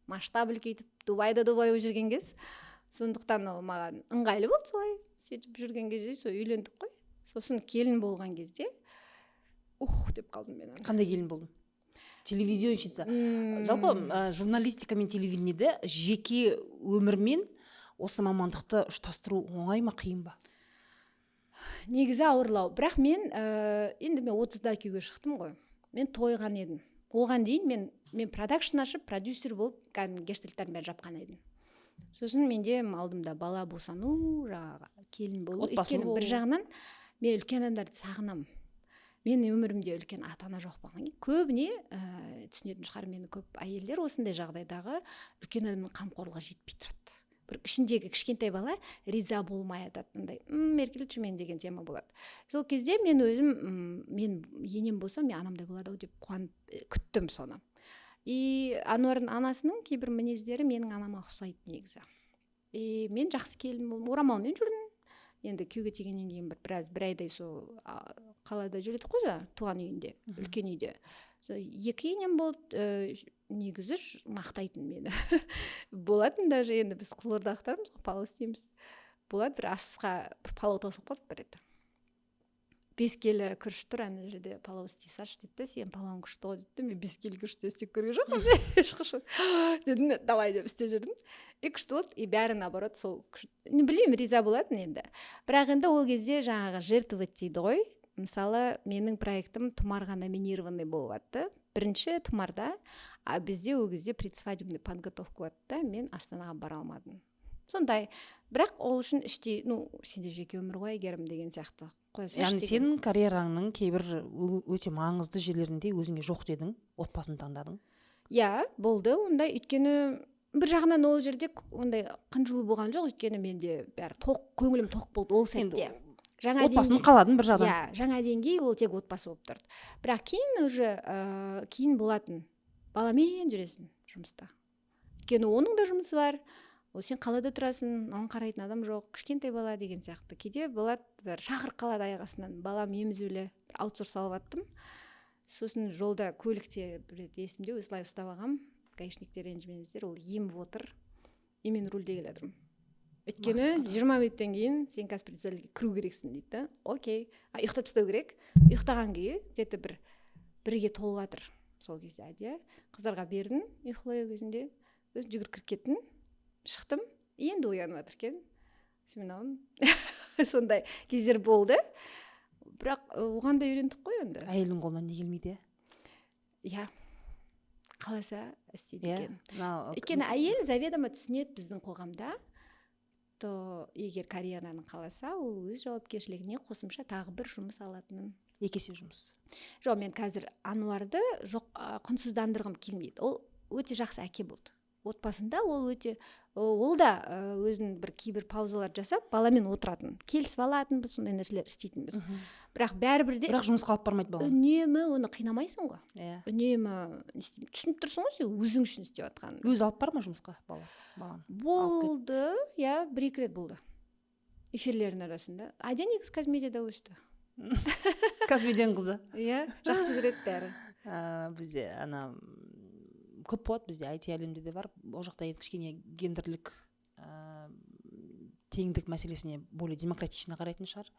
масштаб үлкейтіп, Дубайда болып жүрген кез. Сондықтан ол маған ыңғайлы болды солай. Сөйтіп жүрген кезде сол үйлендік қой. Сосын келін болған кезде деп қалдым мен. Қандай келін болдың? Телевизионщица. Жалпы журналистика мен телевидениеде жеке өмірмен осы мамандықты ұштастыру оңай ма, қиын ба? Негізі ауырлау. Бірақ мен енді мен 30-да күйеуге шықтым ғой. Мен тойған едім. Оған дейін мен продакшн ашып, продюсер болып, гештальттарын бәрін жапқан едім. Сосын менде алдымда бала босану, келін болу. Өйткені бір жағынан мен үлкен адамдарды сағынамын. Мен өмірімде үлкен ата-ана жоқ болған. Көбіне түсінетін шығар, мені көп әйелдер осындай жағдайдағы үлкен адамның қамқорлығы жетпей тұрады. Бір ішіндегі кішкентай бала риза болмай ататындай, еркелеші мен деген тема болады. Сол кезде мен өзім, мен енем болсам, мен анамдай болады деп қуанып күттім соны. Ануардың анасының кейбір мінездері менің анама ұқсайды негізі. Мен жақсы келін болдым, орамалмен жүрдім. Енді күйеуге тигеннен кейін бір айдай сол қалада жүреді қой, туған үйінде, үлкен үйде. Екі енем болды, негізі мақтайтын мені. Болатын даже, енді біз Қызылордақтармыз, палау істейміз. Болады, бір асысқа бір палау тосып қалды бір рет. 5 келі күріш тұр, ана жерде палау істей салшы деді, сен палауың күшті ғой деді. Мен 5 келі күрішті істеп көрген жоқпын. Дедім, давай деп істеп жүрдім. Күшті болды, бәрі наоборот сол білмеймін, риза болатын енді. Бірақ енді ол кезде жаңағы жертвовать дейді ғой. Мысалы, менің проектім Тұмарға номинированный болып атты. Бірінші Тұмарда, бізде ол кезде предсвадебный подготовка атты, мен Астанаға бара алмадым. Сондай, бірақ ол үшін іште, сенде жеке өмір ғой, әйгерім деген сияқты. Яғни сенің карьераңның кейбір өте маңызды жерлерінде өзіңе жоқ дедің, отбасын таңдадың? Болды, ондай, өйткені бір жағынан ол жерде ондай қынжылу болған жоқ, өйткені менде бәрі көңілім тоқ болды ол сәтте. Отбасын қаладың бір жағынан. Жаңа деңгей ол тек отбасы болып тұрды. Бірақ кейін уже кейін болатын, баламен жүресің жұмыста. Өйткені оның да жұмысы бар. Ол сен қалада тұрасың, оған қарайтын адам жоқ, кішкентай бала деген сияқты. Кейде болады, бір шақырып қалады аяқ астынан, балам емізулі, бір аутсорс алып аттым. Сосын жолда көлікте бір есімде осылай ұстап алғам, гаишниктер ренжімеңіздер, ол еміп отыр, мен рульде келедім. Өйткені 20 минуттен кейін сен қазір председательге кіру керексің дейді. Окей, ұйықтап тастау керек. Ұйықтаған күйі где-то бірге толып жатыр сол кезде. Қыздарға бердім, ұйықтау кезінде өзі жүгіріп кіріп кеттім. Шықтым, енді оянып жатыр екен. Сондай кездер болды. Бірақ оған да үйрендік қой енді. Әйелдің қолынан не келмейді? Қаласа істейді екен. Өйткені әйел заведомо түсінеді біздің қоғамда. Егер карьераның қаласа, ол өз жауапкершілігіне қосымша тағы бір жұмыс алатынын. Екесе жұмыс. Жоқ, мен қазір Ануарды құнсыздандырғым келмейді. Ол өте жақсы әке болды. отбасында ол өте ол да өзінің бір кейбір паузалар жасап баламен отыратын, келісіп алатынбыз, сондай нәрселер істейтінбіз. Бірақ бәрібір де бірақ жұмысқа алып бармайды баланы. үнемі оны қинамайсың ғой. Иә. Үнемі түсініп тұрсың ғой, сен өзің үшін істеп жатқанын. Өзі алып бар ма жұмысқа баланы? Болды, иә, 1-2 рет болды. Эфирлердің арасында. Адя негізі Казмедияда өсті. Казмедияның қызы. Иә, жақсы көреді бәрі. Бізде көп болады, бізде IT әлемде де бар. Ол жақта кішкене гендерлік теңдік мәселесіне более демократично қарайтын шығар.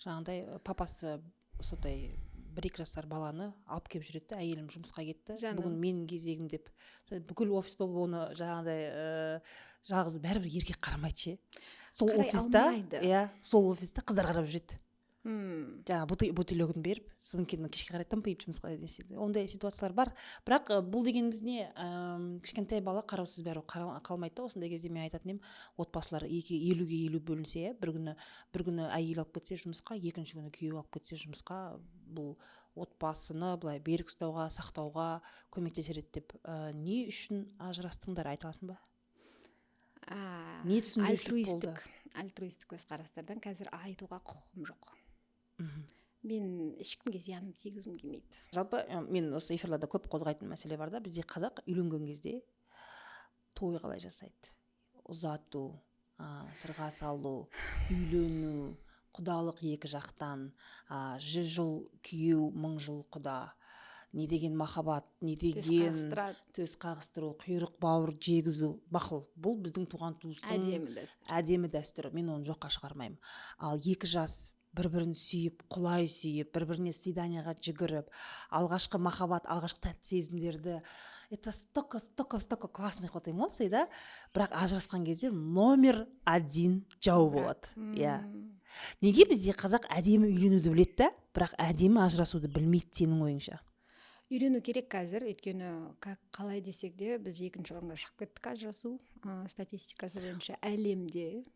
Жаңағыдай папасы сондай 1-2 жасар баланы алып келіп жүреді, әйелім жұмысқа кетті. Бүгін менің кезегім деп. Бүкіл офис болып оны жаңағыдай жалғыз бәрібір еркек қарамайды ше. Сол офиста, иә, сол офиста қыздар қарап жүреді. Жаңа бутылегін беріп, сыдыңкені кішке қарай тымпиып жұмысқа деседі. Ондай ситуациялар бар. Бірақ бұл дегеніміз не, кішкентай бала қараусыз бәрі қалмайды. Осындай кезде мен айтатын едім, отбасылар 50-50 бөлінсе, бір күні әйел алып кетсе жұмысқа, екінші күні күйеу алып кетсе жұмысқа, бұл отбасыны былай берік ұстауға, сақтауға көмектеседі деп. Не үшін ажырастыңдар, айта аласың ба? Не түсінбеушілік болды? Альтруистік көзқарастардан қазір айтуға құқығым жоқ. Мен ешкімге зияным тигізгім келмейді. Жалпы мен осы эфирлерде көп қозғайтын мәселе бар да, бізде қазақ үйленген кезде той қалай жасайды? Ұзату, сырға салу, үйлену, құдалық екі жақтан, 100 жыл күйеу, 1000 жыл құда. Не деген махаббат, не деген төс қағыстыру, құйрық бауыр жегізу, мақұл. Бұл біздің туған туыстың әдемі дәстүрі. Мен оны жоққа шығармаймын. Ал 2 жас бір-бірін сүйіп, құлай сүйіп, бір-біріне свиданияға жүгіріп, алғашқы махаббат, алғашқы тәтті сезімдерді, это столько классных вот эмоций, да? Бірақ ажырасқан кезде номер 1 жау болады. Иә. Неге бізде қазақ әдемі үйленуді біледі да, бірақ әдемі ажырасуды білмейді сенің ойыңша? Үйрену керек қазір, өйткені қалай десек де біз 2-ші орынға шығып кеттік ажырасу статистикасы бойынша әлемде.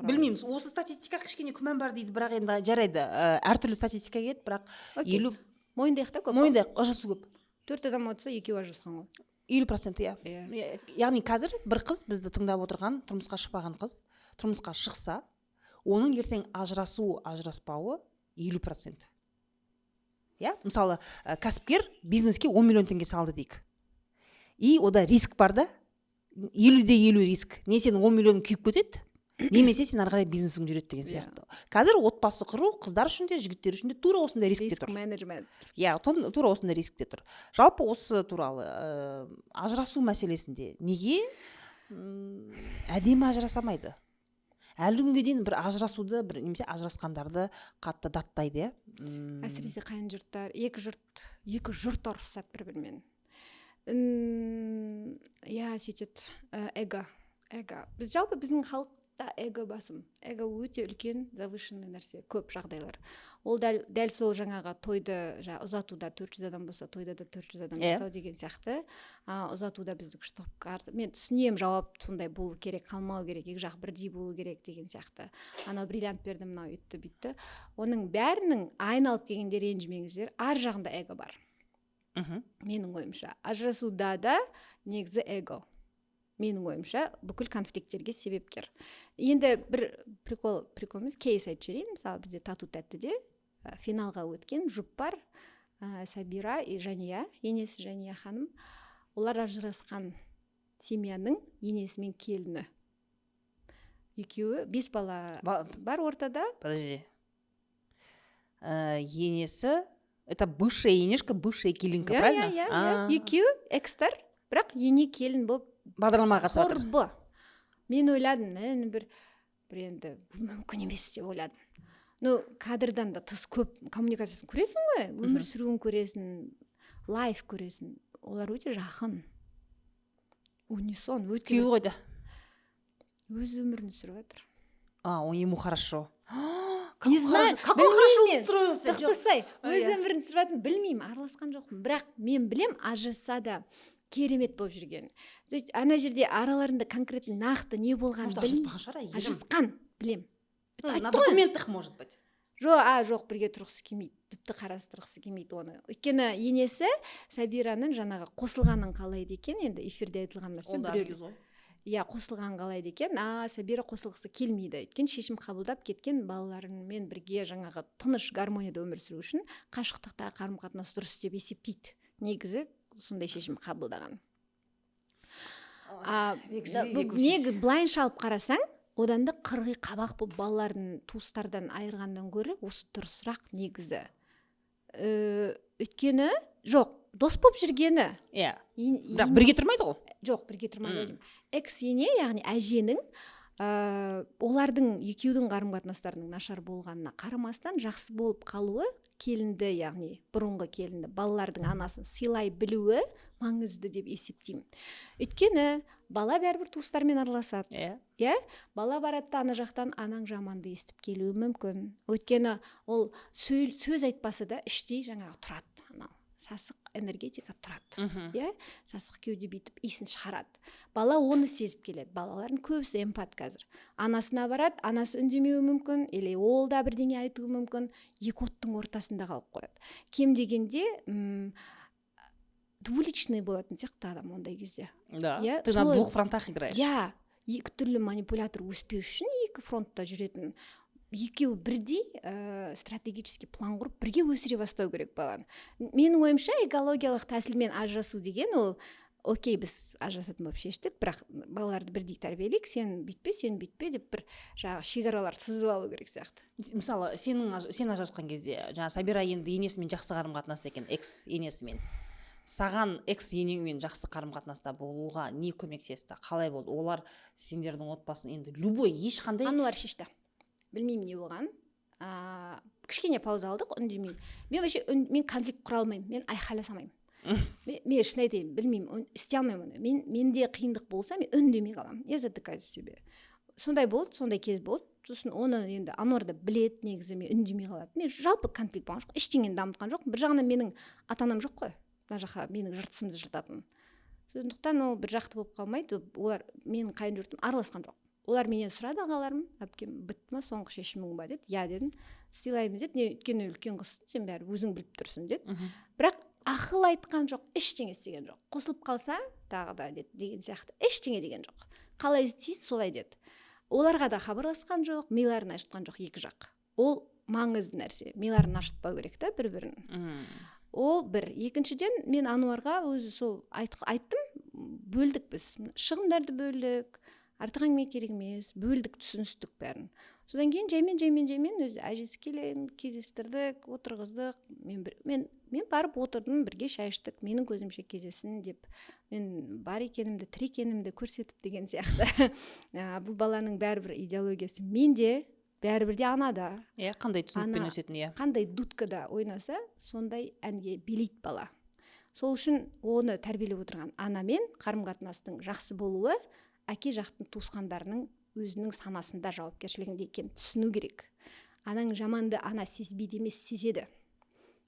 Білмеймін, осы статистика кішкене күмән бар дейді, бірақ енді жарайды, әртүрлі статистика келеді, бірақ 50 мойындайық та көп. Мойындайық, ажырасу көп. 4 адам отырса 2 ажырасқан ғой. 50%, иә. Яғни қазір бір қыз бізді тыңдап отырған, тұрмысқа шықпаған қыз, тұрмысқа шықса, оның ертең ажыраспауы 50%. Иә, мысалы, кәсіпкер бизнеске 10 миллион теңге салды дейік. И ода риск бар да, 50-50 риск. Не сен 10 миллион күйіп кетеді, немесе сен ары қарай бизнесің жүреді деген сияқты. Қазір отбасы құру қыздар үшін де, жігіттер үшін де тура осындай рискте тұр. Риск менеджмент. Иә, тура осындай рискте тұр. Жалпы осы туралы ажырасу мәселесінде неге әдемі ажырасамайды? Әлі күнге дейін бір ажырасуды, немесе ажырасқандарды қатты даттайды, иә? Әсіресе қайын жұрттар, екі жұрт ұрысады бір-бірімен. Иә, сөйтеді, эго. Біз жалпы біздің халықта эго басым. Эго өте үлкен, завышенный нәрсе, көп жағдайлар. Ол дәл сол жаңаға тойды ұзатуда 400 адам болса, тойда да 400 адам жасау деген сияқты. Ұзатуда бізді күшті қарсы. Мен түсінем, жауап сондай болу керек, қалмау керек, екі жақ бірдей болу керек деген сияқты. Анау бриллиант берді, мынау үйтті бүйтті. Оның бәрінің айналып келгенде ренжімеңіздер, ар жағында эго бар. Менің ойымша, ажырасуда да негізі эго. Менің ойымша, бүкіл конфликттерге себепкер. Енді бір прикол емес, кейс айтып жіберейін. Мысалы, бізде тату тәттіде финалға өткен жұп бар, Сабира и Жания, енесі Жания ханым. Олар ажырасқан семьяның енесі мен келіні. Екеуі 5 бала бар ортада. Подожди. Енесі, это бывшая енешка, бывшая келінка, правильно? Иә. Екеуі экстар, бірақ ене келін болып бағдарламаға қатысып отыр. Құрбы. Мен ойладым, бір енді мүмкін емес деп ойладым. Кадрдан да тыс көп коммуникациясын көресің ғой, өмір сүруін көресің, лайф көресің. Олар өте жақын. Унисон, өте. Күйеуі қойды. Өз өмірін сүріп жатыр. Ему хорошо. Не знаю, какой хорошо устроился. Тықтысай, өз өмірін сүріп жатыр, білмеймін, араласқан жоқпын. Бірақ мен білем, ажырасса да керемет болып жүрген. Ана жерде араларында конкретно нақты не болған білмеймін. Ажырасқан, білем. На документах, может быть. Жоқ, бірге тұрғысы келмейді. тіпті қарастырғысы келмейді оны. Өйткені енесі Сабираның жаңағы қосылғанын қалайды екен, енді эфирде айтылған нәрсе біреу. Иә, қосылған қалайды екен, Сабира қосылғысы келмейді. Өйткені шешім қабылдап кеткен балаларымен бірге жаңағы тыныш гармонияда өмір сүру үшін қашықтықта қарым-қатынас дұрыс деп есептейді. Негізі сондай шешім қабылдаған. Неге былайынша алып қарасаң, одан да қырғи қабақ болып балалардың туыстардан айырғандан гөрі осы дұрысырақ негізі. Өйткені жоқ, дос болып жүргені. Иә. Бірақ бірге тұрмайды ғой. Жоқ, бірге тұрмайды. Экс-ене, яғни әженің олардың екеудің қарым-қатынастарының нашар болғанына қарамастан жақсы болып қалуы, келінді, яғни бұрынғы келінді, балалардың анасын сыйлай білуі маңызды деп есептеймін. Өйткені бала бәрібір туыстармен араласады. Иә? Бала барады ана жақтан анаң жаманды естіп келуі мүмкін. Өйткені ол сөз айтпасы да іштей жаңағы тұрады. Анау сасық энергетика тұрады. Иә? Сасық кеуде бүйтіп иісін шығарады. Бала оны сезіп келеді. Балалардың көбісі эмпат қазір. Анасына барады, анасы үндемеуі мүмкін, или ол да бірдеңе айтуы мүмкін. Екі оттың ортасында қалып қояды. Кем дегенде двуличный болатын сияқты адам ондай кезде. Да, ты на двух фронтах играешь. Иә, екі түрлі манипулятор өспеу үшін екі фронтта жүретін. Екеуі бірдей стратегический план құрып бірге өсіре бастау керек баланы. Менің ойымша экологиялық тәсілмен ажырасу деген ол окей, біз ажырасатын болып шештік, бірақ балаларды бірдей тәрбиелейік, сен бүйтпе деп бір жаңағы шекаралар сызып алу керек сияқты. Мысалы, сен ажырасқан кезде, жаңа Сабира енді енесімен жақсы қарым-қатынаста екен, экс енесімен. Саған экс енеңмен жақсы қарым-қатынаста болуға не көмектесті? Қалай болды? Олар сендердің отбасын енді любой ешқандай Ануар шешті. Білмеймін не болған. Кішкене пауза алдық, үндемеймін. Мен конфликт құра алмаймын, мен айқайласамаймын. Мен шын айтайын, білмеймін, істей алмаймын. Менде қиындық болса, мен үндемей қаламын. Я затыкаюсь себе. Сондай болды, сондай кез болды. Сосын оны енді Ануар да білет, негізі мен үндемей қалады. Мен жалпы конфликт болған жоқ, ештеңені дамытқан жоқ. Бір жағынан менің ата-анам жоқ қой. Мына жаққа менің жыртысымды жыртатын. Сондықтан ол бір жақты болып қалмайды. Олар менің қайын жұртым араласқан жоқ. Олар менен сұрады, ағаларым, әпкем, бітті ма, соңғы шешімің ба деді. Я дедім, сыйлаймыз деді. Өйткені үлкен қызсың, сен бәрі өзің біліп тұрсың деді. Бірақ ақыл айтқан жоқ, ештеңе істеген жоқ. Қосылып қалса, тағы да деді деген сияқты. Ештеңе деген жоқ. Қалай істейсіз, солай деді. Оларға да хабарласқан жоқ, миларын ашытқан жоқ екі жақ. Ол маңызды нәрсе. Миларын ашытпау керек та бір-бірін. Ол бір. Екіншіден, мен Ануарға өзі сол айттым, бөлдік біз. Шығындарды бөлдік. Артық әңгіме керек емес, бөлдік, түсіністік бәрін. Содан кейін жаймен өзі әжесі кездестірдік, отырғыздық. Мен барып отырдым, бірге шай іштік, менің көзімше кездесін деп, мен бар екенімді, тірі екенімді көрсетіп деген сияқты. Бұл баланың бәрібір идеологиясы менде, бәрібір де анада. Қандай түсінікпен өсетін, қандай дудкада ойнаса, сондай әнге билейді бала. Сол үшін оны тәрбиелеп отырған анамен қарым-қатынастың жақсы болуы әке жақтың туысқандарының өзінің санасында жауапкершілігінде екенін түсіну керек. Анаң жаманды ана сезбейді емес, сезеді.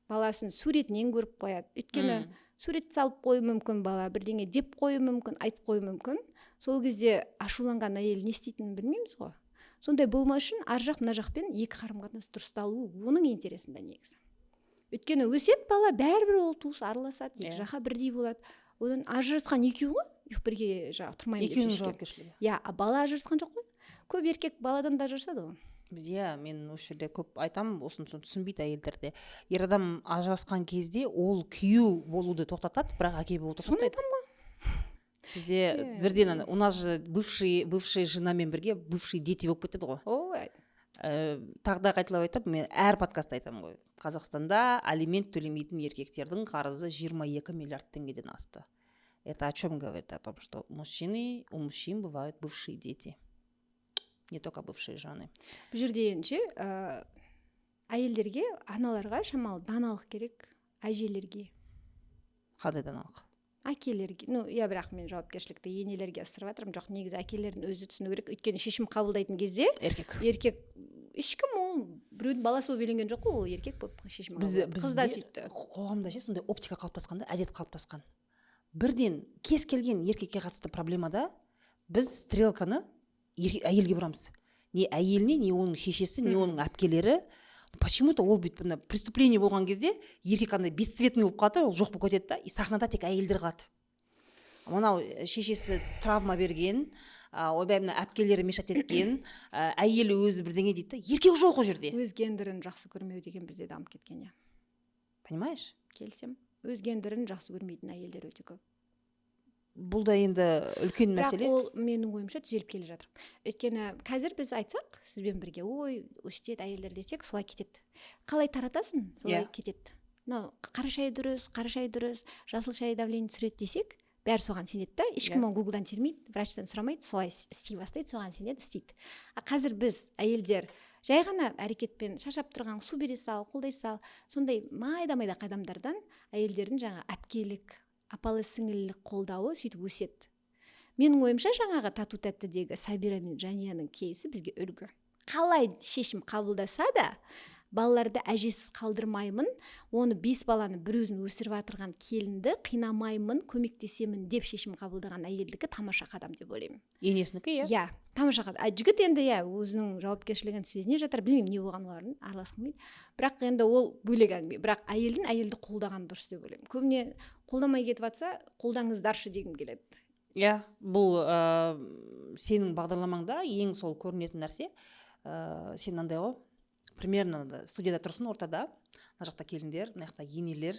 Баласын суретінен көріп қояды. Өйткені сурет салып қою мүмкін бала, бірдеңе деп қою мүмкін, айтып қою мүмкін. Сол кезде ашуланған әйел не істейтінін білмейміз ғой. Сондай болмау үшін ар жақ мына жақпен екі қарым-қатынас дұрысталуы оның интересінде негізі. Өйткені өсет бала, бәрібір ол туыс араласады, екі жаққа бірдей болады. Одан ажырасқан екеуі ғой, бірге тұрмаймын деп шешкен. Екеуінің жауапкершілігі. Иә, бала ажырасқан жоқ қой. Көп еркек баладан да ажырасады ғой. Мен осы жерде көп айтамын, осын түсінбейді әйелдерде. Ер адам ажырасқан кезде ол күйеу болуды тоқтатады, бірақ әке болуды тоқтатпайды. Соны айтамын ғой. Бізде бірден у нас же бывший женамен бірге бывший дети болып кетеді ғой. Ой. Тағы да қайталап айтып, мен әр подкастта айтамын ғой. Қазақстанда алимент төлемейтін еркектердің қарызы 22 миллиард теңгеден асты. Это о чем говорит? О том, что у мужчин бывают бывшие дети. Не только бывшие жены. Бұл жерде әйелдерге, аналарға шамалы даналық керек, әжелерге. Қандай даналық? Әкелерге. Бірақ мен жауапкершілікті енелерге ысырып жатырмын. Жоқ, негізі әкелердің өзі түсіну керек. Өйткені шешім қабылдайтын кезде еркек ешкім ол біреудің баласы болып үйленген жоқ қой, ол еркек болып шешім қабылдайды. Қыз да сөйтті. Қоғамда сондай оптика қалыптасқан да, әдет қалыптасқан. Бірден кез келген еркекке қатысты проблемада біз стрелканы әйелге бұрамыз. Не әйеліне, не оның шешесі, не оның әпкелері почему-то ол бүйтіп преступление болған кезде еркек андай бесцветный болып қалады, ол жоқ болып кетеді да, и сахнада тек әйелдер қалады. Мынау шешесі травма берген, ойбай мына әпкелері мешат еткен, әйелі өзі бірдеңе дейді да, еркек жоқ ол жерде. Өз гендерін жақсы көрмеу деген бізде дамып кеткен, иә. Понимаешь? Келсем, өз гендерін жақсы көрмейтін әйелдер өте көп. Бұл да енді үлкен мәселе. Бірақ ол менің ойымша түзеліп келе жатыр. Өйткені қазір біз айтсақ, сізбен бірге, ой, өстеді әйелдер десек, солай кетеді. Қалай таратасың, солай кетеді. Қара шай дұрыс, жасыл шай давление түсіреді десек, бәрі соған сенеді да, ешкім оны гуглдан термейді, врачтан сұрамайды, солай істей бастайды, соған сенеді, істейді. Қазір біз әйелдер жай ғана әрекетпен шашап тұрған, су бере сал, қолдай сал, сондай майда-майда қадамдардан әйелдердің жаңа әпкелік, апалы сіңілілік қолдауы сөйтіп өседі. Менің ойымша жаңағы тату тәттідегі Сабира мен Жанияның кейсі бізге үлгі. Қалай шешім қабылдаса да, балаларды әжесіз қалдырмаймын, оны 5 баланы бір өзін өсіріп атырған келінді қинамаймын, көмектесемін деп шешім қабылдаған әйелдікі тамаша қадам деп ойлаймын. Енесінікі, иә, тамаша қадам. Жігіт енді өзінің жауапкершілігін сөзіне жатар, білмеймін не болған олардың, араласқым келмейді. Бірақ енді ол бөлек әңгіме. Бірақ әйелді қолдаған дұрыс деп ойлаймын. Көбіне қолдамай кетіп жатса, қолдаңыздаршы дегім келеді. Иә, бұл сенің бағдарламаңда ең сол көрінетін нәрсе, сен андай ғой, примерно студияда тұрсын ортада, мына жақта келіндер, мына жақта енелер,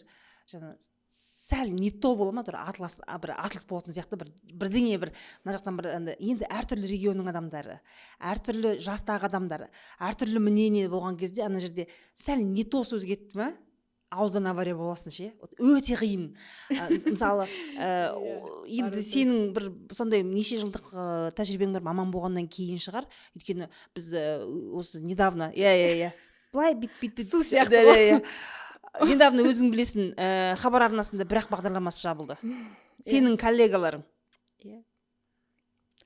жаңа сәл не то бола ма, бір атлас болатын сияқты, бірдеңе бір мына жақтан бір енді әртүрлі регионның адамдары, әртүрлі жастағы адамдары, әртүрлі мнение болған кезде ана жерде сәл не то сөз кетті ма, ауыздан авария боласың ше, өте қиын. Мысалы, енді сенің бір сондай неше жылдық тәжірибең бар, маман болғаннан кейін шығар, өйткені біз осы недавно, былай бит су сияқты. Недавно өзің білесің, хабар арнасында бір-ақ бағдарламасы жабылды. Сенің коллегаларың.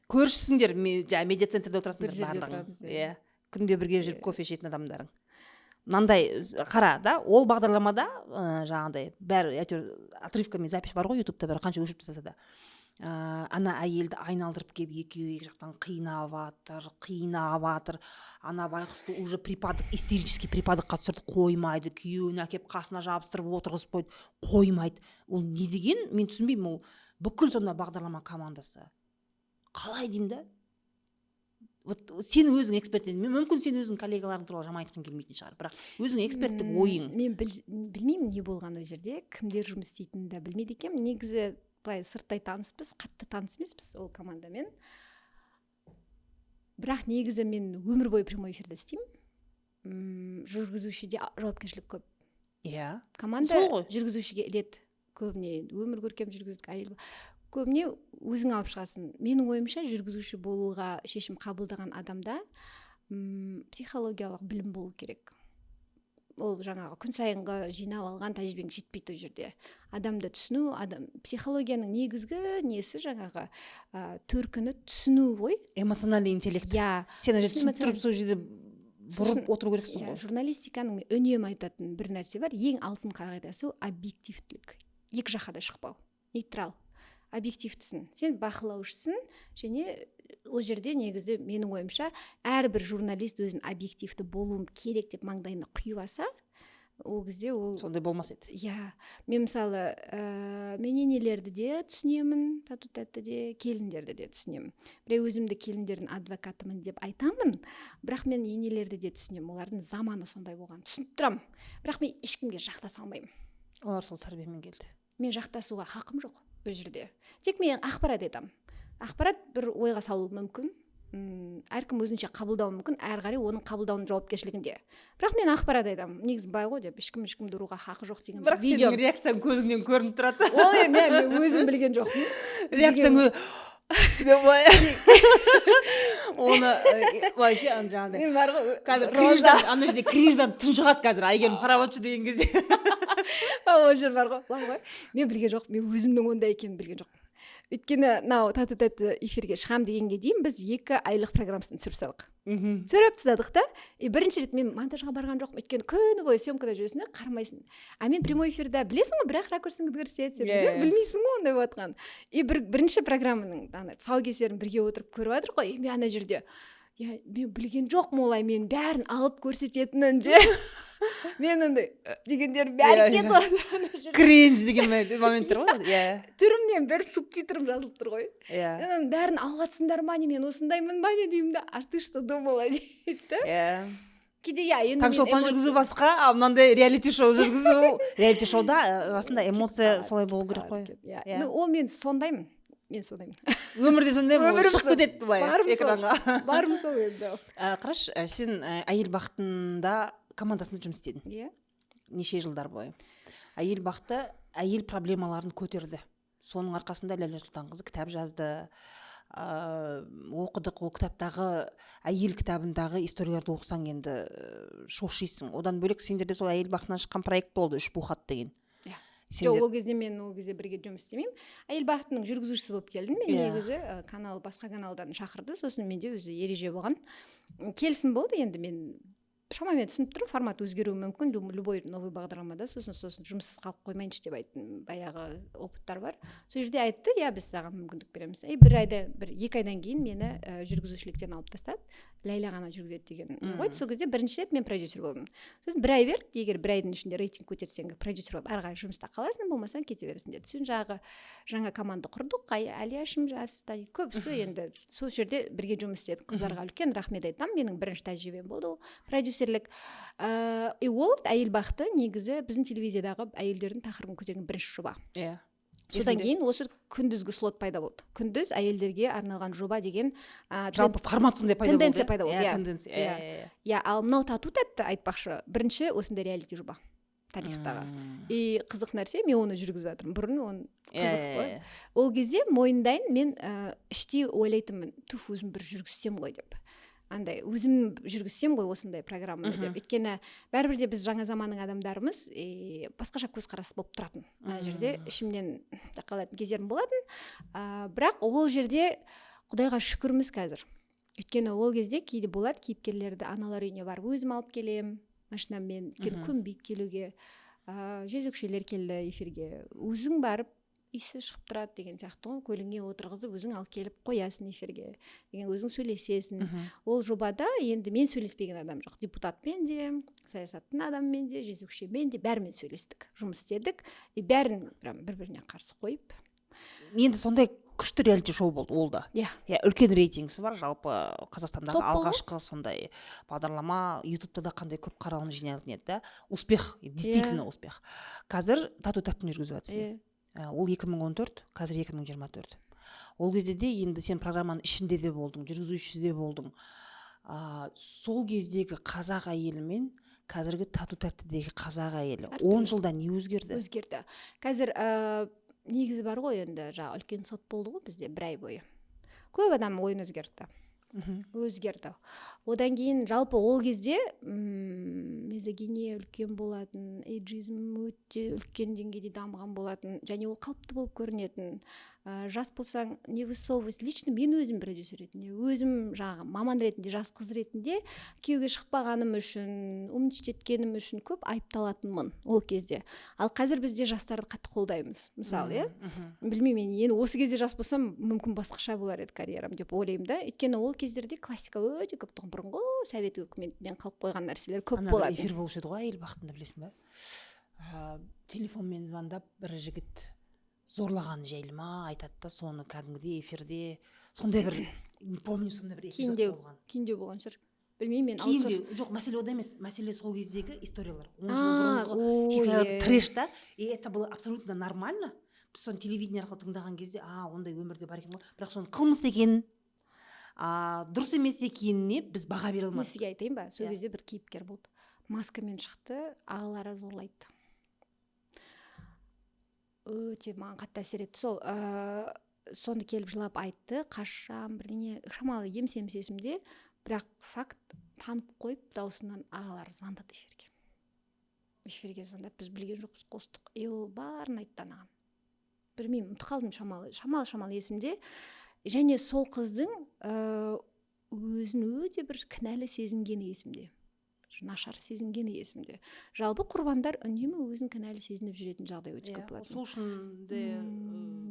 Көршісіңдер, медиацентрде отырасыңдар барлығың. Күнде бірге жүріп кофе ішетін адамдарың. Мынандай қара да, ол бағдарламада жаңағыдай бәрі әйтеуір отрывкамен запись бар ғой, ютубта бәрі қанша өшіріп тастаса да, ана әйелді айналдырып келіп екеуі екі жақтан қинап жатыр, ана байқұсты уже истерический припадокқа түсірді, қоймайды, күйеуін әкеп қасына жабыстырып отырғызып қойды, қоймайды. Ол не деген, мен түсінбеймін, ол бүкіл сонда бағдарлама командасы қалай деймін да. Сен өзің эксперт, мүмкін сен өзің коллегаларың туралы жаман айтқың келмейтін шығар, бірақ өзің эксперттік ойың. Мен білмеймін не болған ол жерде, кімдер жұмыс істейтінін де білмейді екенмін. Негізі былай сырттай таныспыз, қатты таныс емеспіз ол командамен. Бірақ негізі мен өмір бойы прямой эфирде істеймін. Жүргізушіде жауапкершілік көп. Иә. Команда жүргізушіге іледі. Көбіне өмір көркем жүргізуші әйел көбіне өзің алып шығасың. Менің ойымша жүргізуші болуға шешім қабылдаған адамда психологиялық білім болу керек. Ол жаңағы күн сайынғы жинап алған тәжірибең жетпейді ол жерде. Адамды түсіну, психологияның негізгі несі жаңағы төркіні түсіну ғой. Эмоциональный интеллект. Иә. Сен түсініп сол жерде бұрып отыру керексің ғой. Журналистиканың үнемі айтатын бір нәрсе бар. Ең алтын қағидасы объективтілік. Екі жаққа да шықпау. Нейтрал. Объективтісің, сен бақылаушысың, және ол жерде негізі менің ойымша әрбір журналист өзін объективті болуым керек деп маңдайына құйып алса, ол кезде ол сондай болмас еді. Иә, мен мысалы мен енелерді де түсінемін, тату тәттіде, келіндерді де түсінемін. Бірақ өзімді келіндердің адвокатымын деп айтамын, бірақ мен енелерді де түсінемін, олардың заманы сондай болған, түсініп тұрамын. Бірақ мен ешкімге жақтаса алмаймын. Олар сол тәрбиемен келді. Мен жақтасуға хақым жоқ ол жерде. Тек мен ақпарат етамын. Ақпарат бір ойға салуы мүмкін. Әркім өзінше қабылдауы мүмкін, әрі қарай оның қабылдауының жауапкершілігінде. Бірақ мен ақпарат айтамын. Негізі былай ғой деп, ешкімді ұруға хақы жоқ деген видео. Бірақ сенің реакцияң көзіңнен көрініп тұрады. Ол мен өзім білген жоқпын. Реакцияң оны вообще жаңағыдай. Мен бар ғой. Қазір ана жерде криждан тұншығады қазір, Айгерім қарап отыршы деген кезде. Ол жер бар ғой. Былай ғой. Мен білген жоқпын, мен өзімнің ондай екенін білген жоқпын. Өйткені мынау тату тәтті эфирге шығам дегенге дейін біз 2 айлық программасын түсіріп тастадық. Түсіріп тастадық та, бірінші рет мен монтажға барған жоқпын, өйткені күні бойы съемкада жүресің, қарамайсың. Мен прямой эфирде білесің ғой, бірақ ракурсыңды көрсетеді, білмейсің ғой ондай болатқан. Бірінші программаның тұсаукесерін бірге отырып көріп жатыр ғой, мен ана жерде я мен білген жоқпын олай мен бәрін алып көрсететінін же мен андай дегендер бәрі кетіп жатыр кринж деген моменттер ғой иә түрімнен бір субтитрім жазылып тұр ғой иә мен бәрін алып жатсыңдар ма не мен осындаймын ба не деймін да а ты что думала дейді да иә кейде иә енді таңшолпан жүргізу басқа ал мынандай реалити шоу жүргізу реалити шоуда расында эмоция солай болу керек қой иә ну ол мен сондаймын өмірде сондаймын Өмірім шығып кетеді былай барым сол. экранға барым сол енді қарашы сен әйел бақытында командасында жұмыс істедің иә неше жылдар бойы әйел бақыты әйел проблемаларын көтерді соның арқасында Ләйлә Сұлтанқызы кітап жазды оқыдық ол кітаптағы әйел кітабындағы историяларды оқысаң енді шошисың одан бөлек сендерде сол әйел бақытынан шыққан проект болды 3 бұхат деген жоқ ол кезде мен ол кезде бірге жұмыс істемеймін әйел бақытының жүргізушісі болып келдім мен негізі басқа каналдан шақырды сосын менде өзі ереже болған келісім болды енді мен шамамен түсініп тұрмын формат өзгеруі мүмкін любой новый бағдарламада сосын жұмыссыз қалып қоймайыншы деп айттым баяғы опыттар бар сол жерде айтты иә біз саған мүмкіндік береміз екі айдан кейін мені жүргізушіліктен алып тастады Ләйлә ғана жүргізеді деген ғой сол кезде бірінші рет мен продюсер болдым сосын бір ай берді егер бір айдың ішінде рейтинг көтерсең продюсер болып ары қарай жұмыста қаласың болмасаң кете бересің деді сосын жаңа команда құрдық Әлияшым көбісі енді сол жерде бірге жұмыс істедік қыздарға үлкен рахмет айтамын менің бірінші тәжірибем болды ол продюсерлік ол әйел бақыты негізі біздің телевизиядағы әйелдердің тақырыбын көтерген бірінші жоба иә содан кейін осы күндізгі слот пайда болды күндіз әйелдерге арналған жоба деген жалпы формат сондай пайда болды тенденция пайда болды иә ал мынау тату тәтті айтпақшы бірінші осындай реалити жоба тарихтағы и қызық нәрсе мен оны жүргізіп жатырмын бұрын оны қызық қой ол кезде мойындайын мен іштей ойлайтынмын туф өзім бір жүргізсем ғой деп андай өзім жүргізсем ғой осындай программаны деп өйткені бәрібір де біз жаңа заманның адамдарымыз басқаша көзқарас болып тұратын ана жерде ішімнен тақалатын кездерім болатын бірақ ол жерде құдайға шүкірміз қазір өйткені ол кезде кейде болады кейіпкерлерді аналар үйіне барып өзім алып келемін машинаммен өйткені көнбейді келуге жезөкшелер келді эфирге өзің барып иісі шығып тұрады деген сияқты ғой көліңе отырғызып өзің алып келіп қоясың эфирге деген өзің сөйлесесің ол жобада енді мен сөйлеспеген адам жоқ депутатпен де саясаттың адамымен де жезөкшемен де бәрімен сөйлестік жұмыс істедік и бәрін бір біріне қарсы қойып енді сондай күшті реалити шоу болды ол да иә үлкен рейтингісі бар жалпы қазақстандағы алғашқы сондай бағдарлама ютубта да қандай көп қаралым жиналатын еді да успех действительно успех қазір тату тәттіні жүргізіп жатсың ол 2014 қазір 2024 ол кезде де енді сен программаның ішінде де болдың жүргізушісі де болдың сол кездегі қазақ әйелі мен қазіргі тату тәттідегі қазақ әйелі 10 жылда не өзгерді қазір негізі бар ғой енді жаңағы үлкен сот болды ғой бізде бір ай бойы көп адам ойын өзгертті одан кейін жалпы ол кезде мизогиния үлкен болатын эйджизм өте үлкен деңгейде дамыған болатын және ол қалыпты болып көрінетін жас болсаң не высовывайся лично мен өзім продюсер ретінде өзім жаңағы маман ретінде жас қыз ретінде күйеуге шықпағаным үшін умничать еткенім үшін көп айыпталатынмын ол кезде ал қазір бізде жастарды қатты қолдаймыз мысалы білмеймін мен енді осы кезде жас болсам мүмкін басқаша болар еді карьерам деп ойлаймын да өйткені ол кездерде классика өте көп тұғын бұрынғы совет өкіметінен қалып қойған нәрселер көп болады эфир болушы еді ғой әйел бақытында білесің ба телефонмен звондап бір жігіт зорлаған жайлы ма айтады да соны кәдімгідей эфирде сондай бір не помню сондай бір эпизод болған кейіндеу болған шығар білмеймін мен жоқ мәселе ода емес мәселе сол кездегі историялар 10 жыл бұрынғы трэш та и это было абсолютно нормально біз соны телевидение арқылы тыңдаған кезде ондай өмірде бар екен ғой бірақ соның қылмыс екенін дұрыс емес екеніне біз баға бере алмадық мен сізге айтайын ба сол кезде бір кейіпкер болды маскамен шықты ағалары зорлайды өте маған қатты әсер етті сол соны келіп жылап айтты қашан бірдеңе шамалы емсеміс есімде бірақ факт танып қойып даусынан ағалары звондады эфирге звондады біз білген жоқпыз қостық и ол барын айтты анаған білмеймін ұмытып қалдым шамалы есімде және сол қыздың өзін өте бір кінәлі сезінгені есімде нашар сезінгені есімде жалпы құрбандар үнемі өзін кінәлі сезініп жүретін жағдай өте көп болатын сол үшін де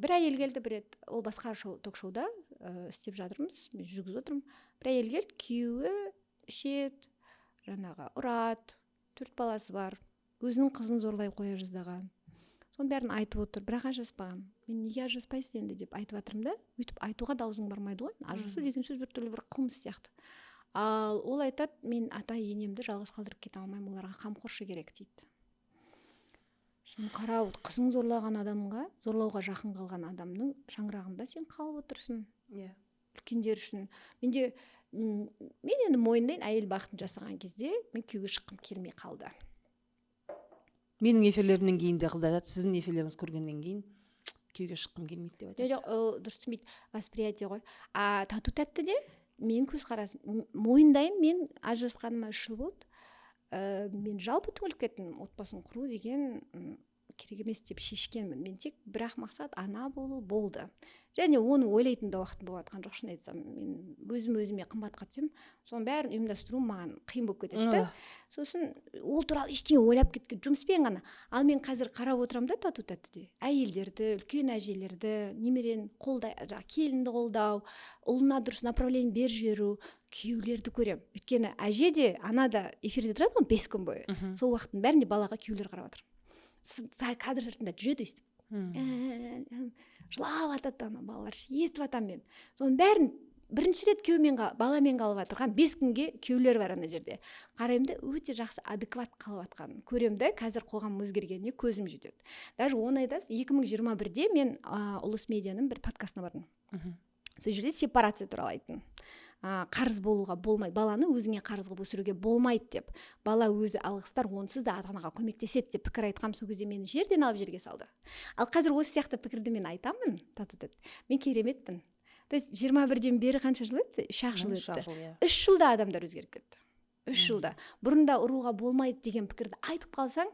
бір әйел келді бір рет ол басқа ток-шоуда істеп жатырмыз, мен жүргізіп отырмын. Бір әйел келді, күйеуі ішеді, жаңағы ұрады, 4 баласы бар, өзінің қызын зорлай қоя жаздаған. Соның бәрін айтып отыр, бірақ ажыраспаған. Мен неге ажыраспайсыз енді деп айтып жатырмын да, өйтіп айтуға даузың бармайды ғой. Ажырасу деген сөз біртүрлі бір қылмыс сияқты. Ал ол айтады, мен ата енемді жалғыз қалдырып кете алмаймын, оларға қамқоршы керек дейді. Қарау, қызың зорлаған адамға, зорлауға жақын қалған адамның шаңырағында сен қалып отырсың. Үлкендер үшін. Мен енді мойындайын, әйел бақытын жасаған кезде мен күйеуге шыққым келмей қалды. Менің эфирлерімнен кейін де қыздар айтады, сіздің эфирлеріңіз көргеннен кейін күйеуге шыққым келмейді деп айтады. Жоқ, ол дұрыс түсінбейді, восприятие ғой. Тату тәтті де мен көзқарасым, мойындаймын, мен ажырасқаныма 3 жыл болды. Мен жалпы түңіліп кеттім, отбасын құру деген керек емес деп шешкенмін. Мен тек бірақ мақсат ана болу болды. Және оны ойлайтын да уақыт болып жатқан жоқ, шын айтсам. Мен өзіме қымбатқа түсем, соның бәрін ұйымдастыру маған қиын болып кетеді. Сосын ол туралы ештеңе ойлап кеткен жұмыспен ғана. Ал мен қазір қарап отырамын да тату тәттіде. Әйелдерді, үлкен әжелерді, немерен қолдай, келінді қолдау, ұлына дұрыс направление беріп жіберу, күйеулерді көрем. Өйткені әже де, ана да эфирде тұрады ғой 5 күн бойы. Сол уақыттың бәрінде балаға күйеулер қарап отыр. Кадр сыртында жүреді өйстіп. Жылап атады ана балалар, естіп атам мен. Соның бәрін бірінші рет күйеумен баламен қалып атырған 5 күнге күйеулер бар ана жерде. Қараймын да өте жақсы адекват қалып атқан. Көремін да қазір қоғам өзгергеніне көзім жетеді. Даже оны айтасыз, 2021-де мен Ұлыс медианың бір подкастына бардым. Сол жерде сепарация туралы айттым. Қарыз болуға болмайды, баланы өзіңе қарыз қылып өсіруге болмайды деп, бала өзі алғыстар, онсыз да ата-анаға көмектеседі деп пікір айтқам, сол кезде мені жерден алып жерге салды. Ал қазір осы сияқты пікірді мен айтамын, мен кереметпін. То есть 21-ден бері қанша жыл өтті? 3 жыл өтті. 3 жылда адамдар өзгеріп кетті. 3 жылда. Бұрында ұруға болмайды деген пікірді айтып қалсаң,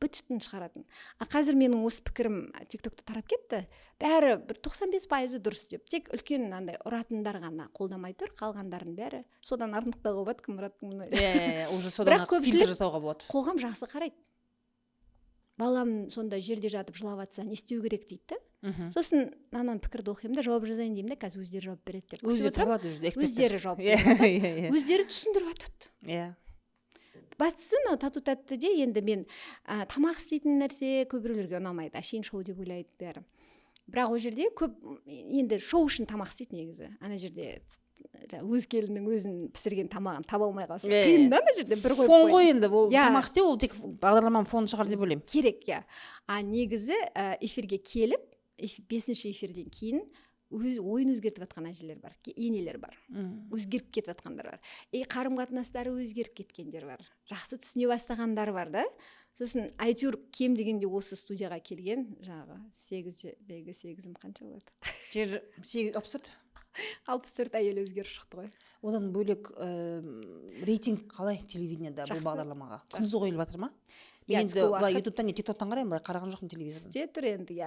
быт-шытын шығаратын. Қазір менің осы пікірім TikTokта тарап кетті. Бәрі 95% дұрыс деп. Тек үлкен андай ұратындар ғана қолдамай тұр, қалғандардың бәрі содан арнықтауға болады, кім ұрады, кім ұрады. Уже содан фильтр жасауға болады. Қоғам жақсы қарайды. Балам сонда жерде жатып жылап жатса, не істеу керек дейді. Сосын анан пікірді оқимын да, жауап жазайын деймін да, қазір өздері жауап береді деп. Өздері табады, өздері жауап береді. Өздері түсіндіріп жатады. Бастысы тату тәттіде енді мен тамақ істейтін нәрсе көбіреулерге ұнамайды, әшейін шоу деп ойлайды бәрі. Бірақ ол жерде көп енді шоу үшін тамақ істейді негізі. Ана жерде өз келіннің өзін пісірген тамағын таба алмай қалса қиын да ана жерде бір қойып фон ғой енді ол тамақ істеу, ол тек бағдарламаның фоны шығар деп ойлаймын. Керек, негізі эфирге келіп 5-ші эфирден кейін ойын өзгертіп жатқан әжелер бар, енелер бар, өзгеріп кетіп жатқандар бар. Қарым-қатынастары өзгеріп кеткендер бар, жақсы түсіне бастағандар бар да. Сосын әйтеуір кем дегенде осы студияға келген, жаңағы 8-8-ім қанша болады? 64 әйел өзгеріп шықты ғой. Одан бөлек рейтинг қалай телевидениеда бұл бағдарламаға? Күндіз қойылып жатыр ма? Мен енді ютубтан не тиктоктан қараймын, былай қараған жоқпын телевизордан. Түсте тұр енді,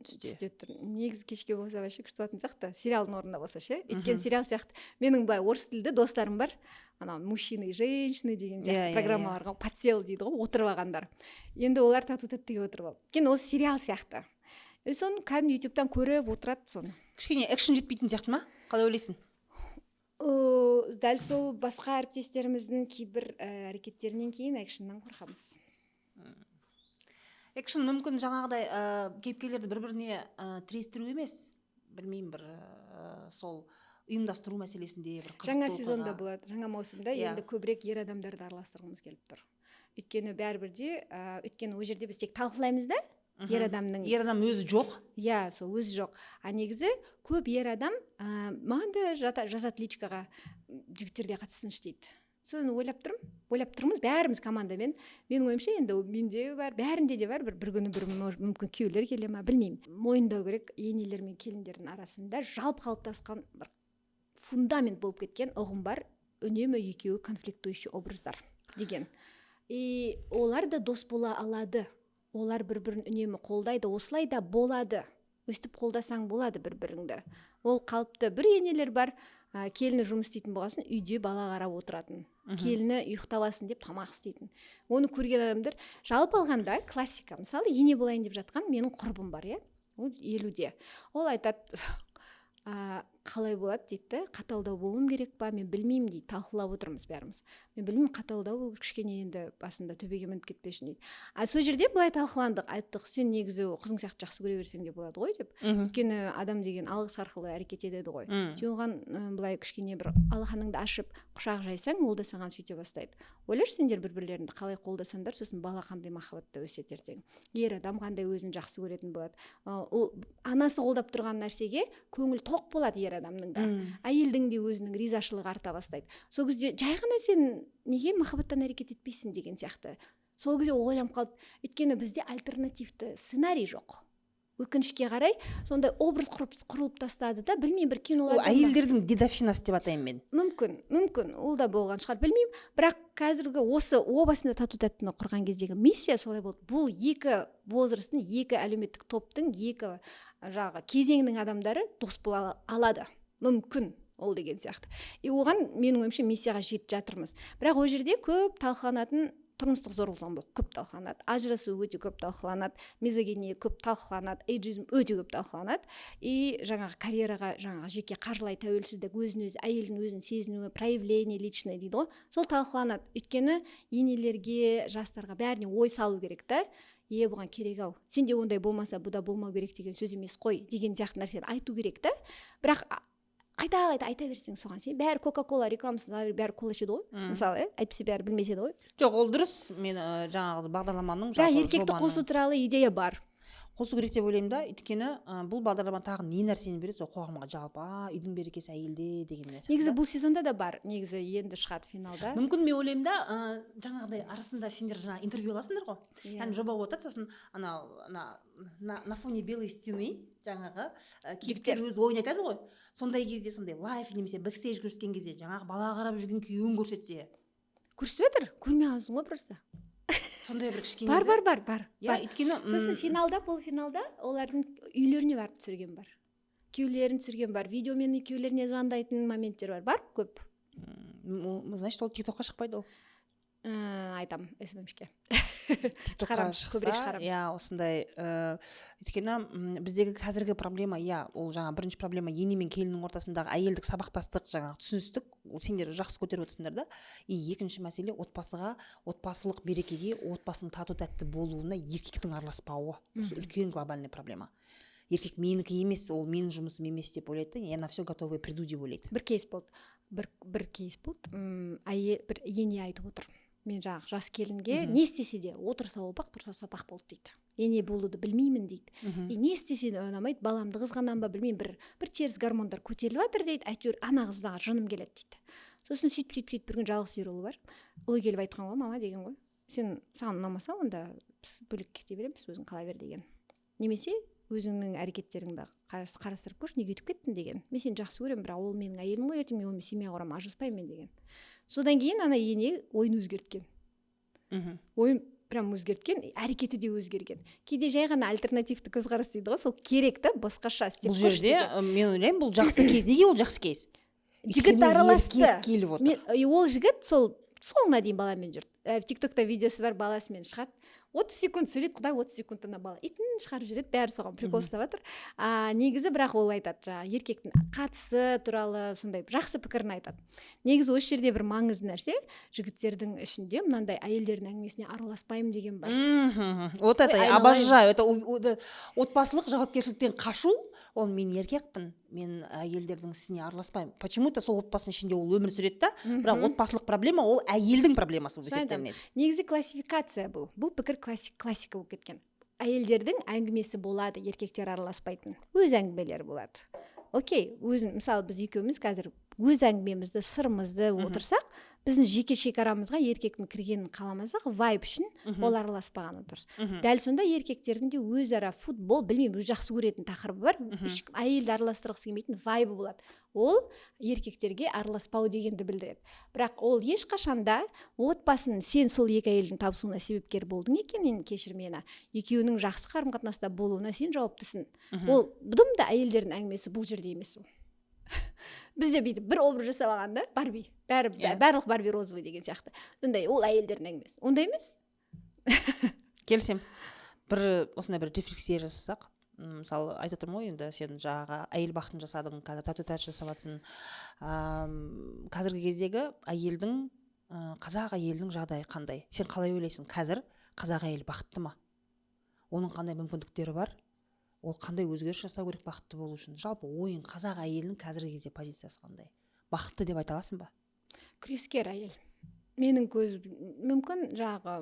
түсте тұр. Негізі кешке болса вообще күшті болатын сияқты, сериалдың орнында болса ше. Өйткені сериал сияқты. Менің былай орыс тілді достарым бар. Ана мужчины и женщины деген сияқты программаларға подсел дейді ғой, отырып алғандар. Енді олар тату тәттіге отырып алып. Өйткені ол сериал сияқты. Соны кәдімгі ютубтан көріп отырады соны. Кішкене экшен жетпейтін сияқты ма? Қалай ойлайсың? Дәл сол басқа әріптестеріміздің кейбір әрекеттерінен кейін экшеннен қорқамыз. Экшен мүмкін жаңағыдай кейіпкерлерді бір-біріне тірестіру емес, білмеймін, бір сол ұйымдастыру мәселесінде бір қызық жаңа сезонда болады, жаңа маусымда енді көбірек ер адамдарды араластырғымыз келіп тұр. Өйткені бәрібірде, өйткені ол жерде біз тек талқылаймыз да, ер адам өзі жоқ. Сол өзі жоқ. Негізі көп ер адам маған да жазады личкаға, жігіттерде қатысыншы дейді. Соны ойлап тұрмыз, бәріміз командамен. Менің ойымша енді менде бар, бәрінде де бар, бір күні бір мүмкін күйеулер келе ма, білмеймін. Мойындау керек, енелер мен келіндердің арасында жалпы қалыптасқан бір фундамент болып кеткен ұғым бар, үнемі екеуі конфликтующий образдар деген. Олар да дос бола алады, олар бір-бірін үнемі қолдайды, осылай да болады. Өстіп қолдасаң болады бір-біріңді. Ол қалыпты. Бір енелер бар, келіні жұмыс істейтін болғасын, үйде бала қарап отыратын. Келіні ұйықтавасын деп тамақ істейтін. Оны көрген адамдар жалпы алғанда классика. Мысалы, ене болайын деп жатқан менің құрбым бар, ол 50-де. Ол айтады, қалай болады дейді да, қаталдау болуым керек па, мен білмеймін дейді, талқылап отырмыз бәріміз. Мен білмеймін, қаталдау ол кішкене енді басында төбеге мініп кетпесін дейді. Сол жерде былай талқыландық, айттық, сен негізі қызың сияқты жақсы көре берсең де болады ғой деп. Өйткені адам деген алғыс арқылы әрекет етеді ғой. Сен оған былай кішкене бір алақаныңды ашып құшақ жайсаң, ол да саған сөйте бастайды. Ойлашы, сендер бір-бірлеріңді қалай қолдасаңдар, сосын бала қандай махаббатта өседі ертең. Ер адам қандай өзін жақсы көретін болады. Ол анасы қолдап тұрған нәрсеге көңіл тоқ болады ер адамның да. Әйелдің де өзінің ризашылығы арта бастайды. Сол кезде жай ғана сен неге махаббаттан әрекет етпейсің деген сияқты. Сол кезде ойланып қалды. Өйткені бізде альтернативті сценарий жоқ. Өкінішке қарай сондай образ құрылып тастады да, білмеймін, бір киноларда. Ол әйелдердің дедовщинасы деп атаймын мен. Мүмкін, ол да болған шығар, білмеймін. Бірақ қазіргі осы о басында тату тәттіні құрған кездегі миссия солай болды. Бұл екі возрасттың, екі әлеуметтік топтың, екі жағы кезеңнің адамдары дос бола алады. Мүмкін ол деген сияқты. Оған менің ойымша миссияға жетіп жатырмыз. Бірақ ол жерде көп талқыланатын тұрмыстық зорлық-зомбылық көп талқыланады, ажырасу өте көп талқыланады, мизогиния көп талқыланады, эйджизм өте көп талқыланады. И жаңағы карьераға, жаңағы жеке қаржылай тәуелсіздік, өзін-өзі, әйелдің өзін сезінуі, проявление личное дейді ғой, сол талқыланады. Өйткені енелерге, жастарға бәріне ой салу керек та. Бұған керек ау. Сенде ондай болмаса, бұда болмау керек деген сөз емес қой деген сияқты нәрсені айту керек та. Бірақ қайта айта берсең соған, сен бәрі Кока-кола рекламасын бәрі кола ішеді ғой, мысалы, әйтпесе бәрі білмеседі ғой. Жоқ, ол дұрыс. Мен жаңағы бағдарламаның еркекті қосу туралы идея бар. Қосу керек деп ойлаймын да, өйткені бұл бағдарлама тағы не нәрсені береді, қоғамға жалпы, үйдің берекесі әйелде деген нәрсе. Негізі бұл сезонда да бар, негізі енді шығады финалда. Мүмкін мен ойлаймын да, жаңағыдай арасында сендер жаңа интервью аласыңдар ғой. Яғни жоба болады, сосын на фоне белой стены жаңағы кейіпкер өз ойын айтады ғой. Сондай кезде, сондай лайф немесе бэкстейдж көрсеткен кезде жаңағы бала қарап жүрген күйеуін көрсетсе. Көрсетіп жатыр, көрмей қаласың ғой просто. Сондай бір кішкене. Бар. Я, өйткені сосын финалда, полуфиналда олардың үйлеріне барып түсірген бар. Күйеулерін түсірген бар. Видеомен күйеулеріне звондайтын моменттер бар көп. Значит, ол TikTokқа шықпайды ол. Айтам, СММшке. TikTokқа шықса, осындай, өйткені біздегі қазіргі проблема, ол жаңа бірінші проблема ене мен келіннің ортасындағы әйелдік сабақтастық, жаңағы түсіністік, сендер жақсы көтеріп отырсыңдар да. И екінші мәселе отбасыға, отбасылық берекеге, отбасының тату тәтті болуына еркектің араласпауы. Осы үлкен глобальный проблема. Еркек менікі емес, ол менің жұмысым емес деп ойлайды, я на все готовый приду деп ойлайды. Бір кейс болды. Бір кейс болды. Бір ене айтып отыр. Мен жаңағы жас келінге не істесе де отырса опақ, тұрса сопақ болды дейді. Ене болуды білмеймін дейді. И не істесе де ұнамайды, баламды қызғанам ба білмеймін, бір теріс гормондар көтеріліп жатыр дейді. Әйтеуір ана қызға жыным келеді дейді. Сосын сөйтіп бір күн жалғыз үйір ұлы бар. Ұлы келіп айтқан ғой, мама деген ғой. Саған ұнамаса, онда бөлек кете береміз, өзің қала бер деген. Немесе өзіңнің әрекеттеріңді қарастырып көрші, неге өтіп кеттің деген. Мен сені жақсы көремін, бірақ ол менің әйелім ғой, ертең мен онымен семья құрамын, ажыраспаймын деген. Содан кейін ана ене ойын өзгерткен. Ойын прям өзгерткен, әрекеті де өзгерген. Кейде жай ғана альтернативті көзқарас дейді ғой, сол керек та, басқаша істеп көрші деген. Бұл жерде мен ойлаймын, бұл жақсы кейс. Неге ол жақсы кейс? Жігіт араласты. Ол жігіт соңына дейін баламен жүрді. TikTokта видеосы бар, баласымен шығады. 30 секунд сөйлейді, құдай 30 секунд ана бала итін шығарып жүреді, бәрі соған прикол ұстап жатыр. Негізі бірақ ол айтады, жаңағы еркектің қатысы туралы сондай жақсы пікірін айтады. Негізі осы жерде бір маңызды нәрсе, жігіттердің ішінде мынандай әйелдердің әңгімесіне араласпаймын деген бар. Вот это обожаю, это отбасылық жауапкершіліктен қашу. Ол мен еркекпін, мен әйелдердің ісіне араласпаймын. Почему-то сол отбасының ішінде ол өмір сүреді да, бірақ отбасылық проблема ол әйелдің проблемасы болып есептелінеді. Негізі классификация бұл. Бұл пікір классика болып кеткен. Әйелдердің әңгімесі болады, еркектер араласпайтын. Өз әңгімелері болады. Окей, мысалы біз екеуміз қазір өз әңгімемізді, сырымызды отырсақ, біздің жеке шекарамызға еркектің кіргенін қаламасақ, вайб үшін ол араласпағаны дұрыс. Дәл сонда еркектердің де өзара футбол, білмеймін, жақсы көретін тақырыбы бар, ешкім әйелді араластырғысы келмейтін вайбы болады. Ол еркектерге араласпау дегенді білдіреді. Бірақ ол ешқашанда отбасын сен сол екі әйелдің табысуына себепкер болдың екен, кешір мені, екеуінің жақсы қарым-қатынаста болуына сен жауаптысың. Ол бұдым да әйелдердің әңгімесі бұл жерде емес ол. Бізде бүйтіп бір образ жасап алғанда Барби, барлық Барби розовый деген сияқты. Ондай ол әйелдердің әңгімесі. Ондай емес. Келсем. Осындай бір рефлексия жасасақ, мысалы айтып отырмын ғой, енді сен жаңағы әйел бақытын жасадың, қазір татуаж жасап жатсың. Қазіргі кездегі әйелдің, қазақ әйелінің жағдайы қандай? Сен қалай ойлайсың? Қазір қазақ әйел бақытты ма? Оның қандай мүмкіндіктері бар? Ол қандай өзгеріс жасау керек бақытты болу үшін? Жалпы ойың, қазақ әйелінің қазіргі кезде позициясы қандай? Бақытты деп айта аласың ба? Күрескер әйел. Менің мүмкін жаңағы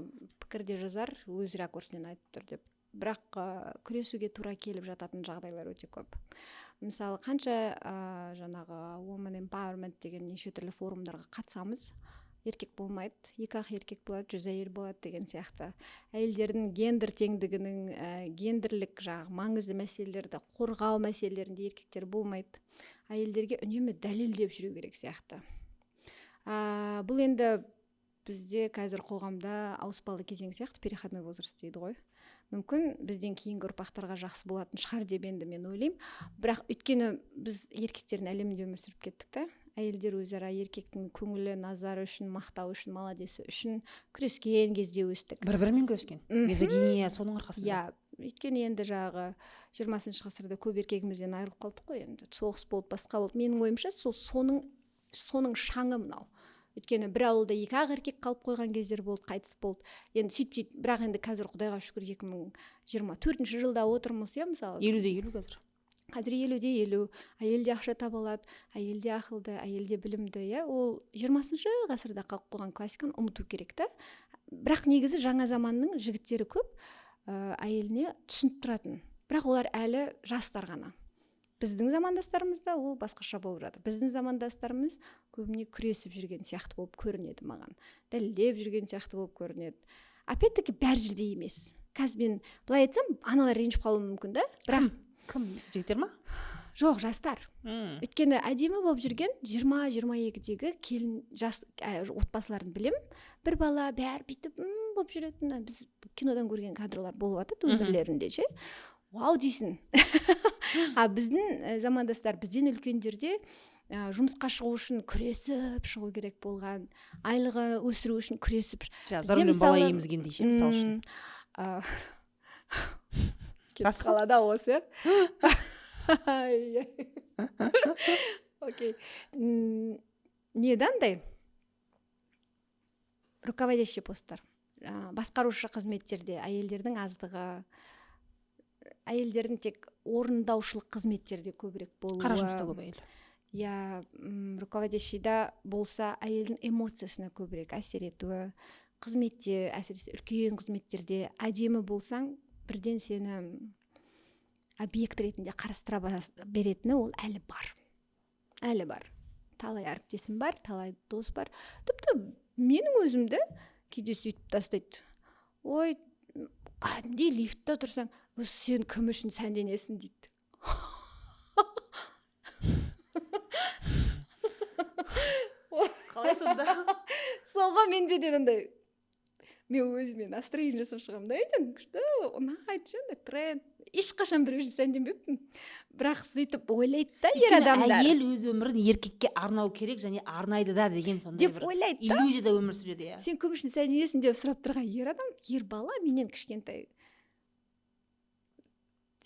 пікірде жазар өз ракурсынан айтып тұр деп. Бірақ күресуге тура келіп жататын жағдайлар өте көп. Мысалы, қанша жаңағы women empowerment деген неше түрлі форумдарға қатысамыз, еркек болмайды, 2-ақ еркек болады, 100 әйел болады деген сияқты. Әйелдердің гендер теңдігінің, гендерлік жаңағы маңызды мәселелерді қорғау мәселелерінде еркектер болмайды. Әйелдерге үнемі дәлелдеп жүру керек сияқты. Бұл енді бізде қазір қоғамда ауыспалы кезең сияқты, переходной возраст дейді ғой. Мүмкін бізден кейінгі ұрпақтарға жақсы болатын шығар деп енді мен ойлаймын. Бірақ өйткені біз еркектердің әлемінде өмір сүріп кеттік та. Әйелдер өзара еркектің көңілі, назары үшін, мақтау үшін, маладесі үшін күрескен кезде өстік. Бір-бірімен күрескен. Мизогиния соның арқасында. Иә, өйткені енді жағы 20 ғасырда көп еркегімізден айырылып қалдық қой, енді соғыс болып, басқа болып. Менің ойымша соның шаңы мынау. Өйткені бір ауылда 2-ақ еркек қалып қойған кездер болды, қайтыс болды. Енді сөйтіп, бірақ енді қазір Құдайға шүкір 2024 жылда отырмыз, иә, мысалы. 50-50 қазір. Қазір 50-50, әйелде ақша таба алады, әйелде ақылды, әйелде білімді, иә. Ол 20 ғасырда қалып қойған классиканы ұмыту керек та. Бірақ негізі жаңа заманның жігіттері көп, әйеліне түсініп тұратын. Бірақ олар әлі жастар ғана. Біздің замандастарымызда ол басқаша болып жатыр. Біздің замандастарымыз көбіне күресіп жүрген сияқты болып көрінеді маған. Дәлелдеп жүрген сияқты болып көрінеді. Опять-таки бәр жерде емес. Қазір мен былай айтсам, аналар ренжіп қалуы мүмкін да. Бірақ кім? Жігіттер ма? Жоқ, жастар. Өйткені әдемі болып жүрген 20-22-дегі келін жас отбасыларын білем. Бір бала бәр бүйтіп болып жүретін. Біз кинодан көрген кадрлар болып жатады өмірлерінде ше. Вау дейсің. Біздің замандастар, бізден үлкендерде жұмысқа шығу үшін күресіп шығу керек болған, айлығы өсіру үшін күресіп. Зарулен бала емізген дейше, мысалы үшін. Кетіп қалада осы. Окей. Недандай? Руководящий посттар. Басқарушы қызметтерде әйелдердің аздығы, әйелдердің тек орындаушылық қызметтерде көбірек болуы. Қара жұмыста көп әйел. Я руководящийда болса әйелдің эмоциясына көбірек әсер етуі, қызметте, әсіресе үлкен қызметтерде әдемі болсаң, бірден сені объект ретінде қарастыра беретіні ол әлі бар. Әлі бар. Талай әріптесім бар, талай дос бар. Тіпті менің өзімді кейде сөйтіп тастайды. Ой, кәдімгідей лифтте тұрсаң, сен кім үшін сәнденесің дейді. Қалай сонда? Солға менде де андай мен өзіме настроение жасап шығамын да, күшті, ұнайды жөнді тренд. Ешқашан бір үшін сәнденбеппін. Бірақ сөйтіп ойлайды да ер адамдар. Әйел өз өмірін еркекке арнау керек және арнайды да деген сондай деп ойлайды да. Иллюзияда өмір сүреді. Сен кім үшін сәнденесің деп сұрап тұрған ер адам, ер бала менен кішкентай.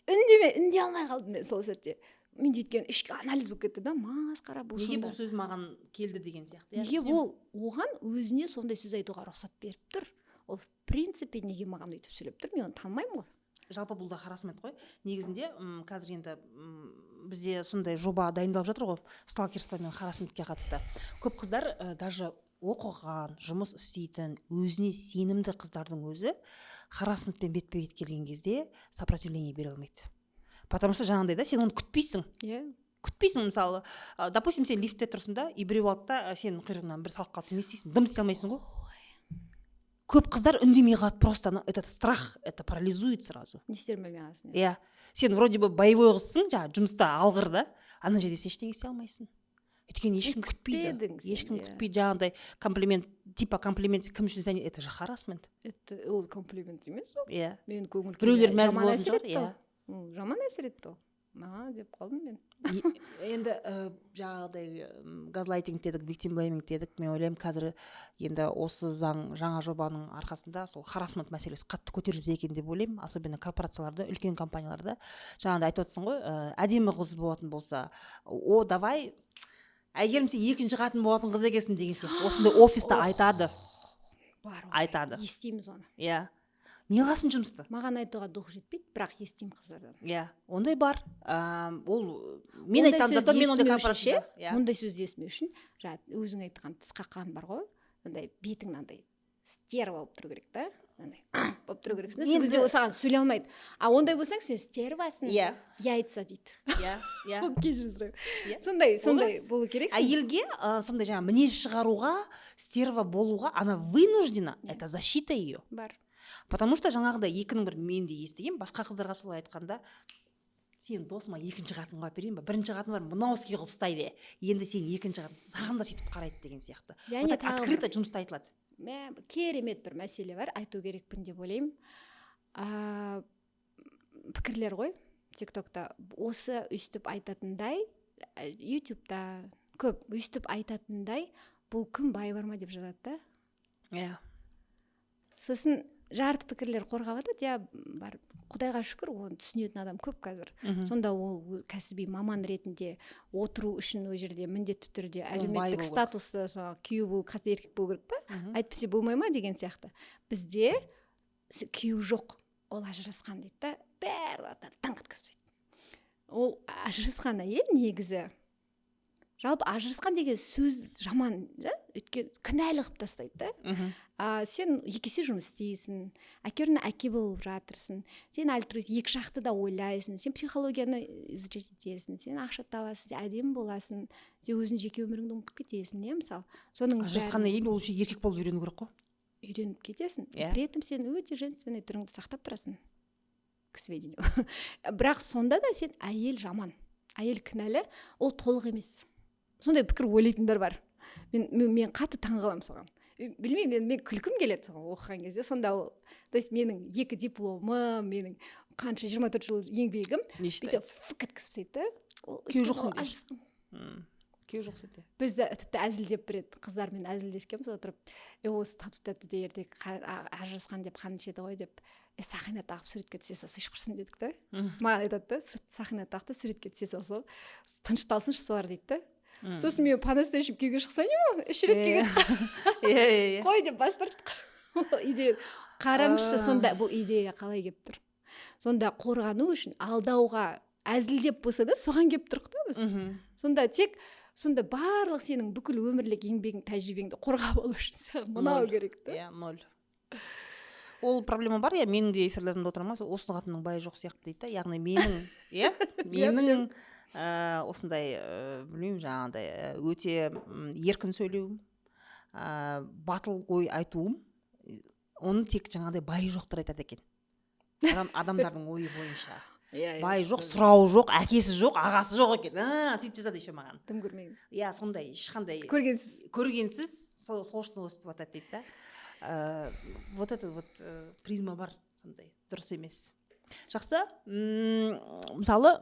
Үндей алмай қалдым мен сол сәтте. Мен өйткені ішкі анализ болып кетті да, масқара бұл сонда. Неге бұл сөз маған келді деген сияқты. Неге ол оған өзіне сондай сөз айтуға рұқсат беріп тұр? Ол в принципе неге маған өйтіп сөйлеп тұр? Мен оны танымаймын ғой. Жалпы бұл да харасмент қой. Негізінде қазір енді бізде сондай жоба дайындалып жатыр ғой, сталкерство мен харасментке қатысты. Көп қыздар даже оқыған, жұмыс істейтін, өзіне сенімді қыздардың өзі харасментпен бетпе-бет келген кезде сопротивление бере алмайды. Потому что жаңағыдай да, сен оны күтпейсің. Күтпейсің, мысалы, допустим, сен лифтте тұрсың да, и біреу алды да сенің құйрығыңнан бір салып қалды, сен не істейсің? Дым істей алмайсың ғой. Көп қыздар үндемей қалады, просто этот страх, это парализует сразу. Не істерін білмей қаласың. Иә. Сен вроде бы боевой қызсың, жұмыста алғыр да, ана жерде сен ештеңе істей алмайсың. Өйткені ешкім күтпейді. Ешкім күтпейді, жаңағыдай комплимент, типа комплимент кім үшін сәне, это же харасмент. Это ол комплимент емес ол. Иә. Мен көңіл біреулер мәз болатын шығар, иә. Жаман әсер етті ол. деп қалдым мен. Енді жаңағыдай газлайтинг дедік, виктим блейминг дедік. Мен ойлаймын қазір енді осы жаңа жобаның арқасында сол харассмент мәселесі қатты көтерілсе екен деп ойлаймын, особенно корпорацияларда, үлкен компанияларда. Жаңағыдай айтып отырсың ғой, әдемі қыз болатын болса, давай әйгерім сен екінші қатын болатын қыз екенсің деген сияқты. Осындай офиста айтады. Бар, айтады. Естиміз оны. Иә. Не қыласың жұмысты? Маған айтуға дұқ жетпейді, бірақ естимін қыздардан. Иә, ондай бар. Ол мен айтамын, зато мен ондай корпорацияда. Ондай сөзді естімеу үшін, өзің айтқан тіс қаққан бар ғой, андай бетің мынандай стерва болып тұру керек та, андай болып тұру керексің. Сол кезде ол саған сөйлей алмайды. А ондай болсаң сен стервасың. Иә. Яйца дейді. Иә. Кешірім сұраймын. Сондай болу керексің. Әйелге сондай жаңа мінез шығаруға, стерва болуға, она вынуждена, это защита ее. Бар. Потому что жаңағыдай екінің бір мен де естігем, басқа қыздарға солай айтқанда, сен досыма екінші қатын қылып берейін ба, бірінші қатын бар мынау іске қылып ұстайды, енді сен екінші қатын саған да сөйтіп қарайды деген сияқты. Вот так открыто жұмыста айтылады. Керемет бір мәселе бар, айту керекпін деп ойлаймын. Пікірлер ғой тиктокта, осы өйстіп айтатындай, ютубта көп өйстіп айтатындай, бұл кім бай бар ма деп жазады да. Иә. Сосын жарты пікірлер қорғап жатады, иә, бар. Құдайға шүкір, оны түсінетін адам көп қазір. Сонда ол кәсіби маман ретінде отыру үшін ол жерде міндетті түрде әлеуметтік статусы, күйеу болу, қазір еркек болу керек па? Әйтпесе болмай ма деген сияқты. Бізде күйеу жоқ, ол ажырасқан дейді да, бәрі таң еткізіп тастайды. Ол ажырасқан әйел негізі. Жалпы ажырасқан деген сөз жаман, өйткені кінәлі қылып тастайды да. Сен екі есе жұмыс істейсің, әкеріне әке болып жатырсың, сен альтруист, екі жақты да ойлайсың, сен психологияны изучать етесің, сен ақша табасың, сен әдемі боласың, сен өзің жеке өміріңді ұмытып кетесің, мысалы. Ажырасқаннан кейін ол үшін еркек болып үйрену керек қой. Үйреніп кетесің. При этом сен өте женственный түріңді сақтап тұрасың. К сведению. Бірақ сонда да сен әйел жаман, әйел кінәлі, ол толық емес. Сондай пікір ойлайтындар бар. Мен қатты таңғаламын соған. Білмеймін, мен күлкім келеді соған оқыған кезде. Сонда ол, то есть менің 2 дипломым, менің қанша 24 жыл еңбегім, бүйтіп фук еткізіп тастайды. Күйеу жоқ сенде. Күйеу жоқ сенде. Бізді тіпті әзілдеп береді, қыздармен әзілдескенбіз отырып. Осы тату-тәтті де ертең ажырасқан деп қан ішеді ғой деп. Сақина тағып суретке түсе салса іш құрсын дедік та. Маған айтады да, сақина тақты суретке түсе салса, тынышталсыншы солар дейді да. Сосын мен по-настоящему күйеуге шықсайын, 3 рет күйеуге қой деп бас тарттық. Идея қараңызшы, сонда бұл идея қалай келіп тұр. Сонда қорғану үшін алдауға әзілдеп болса да соған келіп тұрық та біз. Сонда барлық сенің бүкіл өмірлік еңбегің, тәжірибеңді қорғап алу үшін саған мынау керек та. Иә, 0. Ол проблема бар, иә, менің де эфирлерімде отырмын, осы қатынның байы жоқ сияқты дейді да. Яғни менің осындай, білмеймін, жаңағыдай өте еркін сөйлеуім, батыл ой айтуым, оны тек жаңағыдай байы жоқтар айтады екен. Адамдардың ойы бойынша. Байы жоқ, сұрауы жоқ, әкесі жоқ, ағасы жоқ екен. Сөйтіп жазады еще маған. Тым көрмеген. Иә, сондай, ешқандай көргенсіз, сол үшін өстіп атады дейді да. Вот это вот призма бар, сондай, дұрыс емес. Жақсы, мысалы,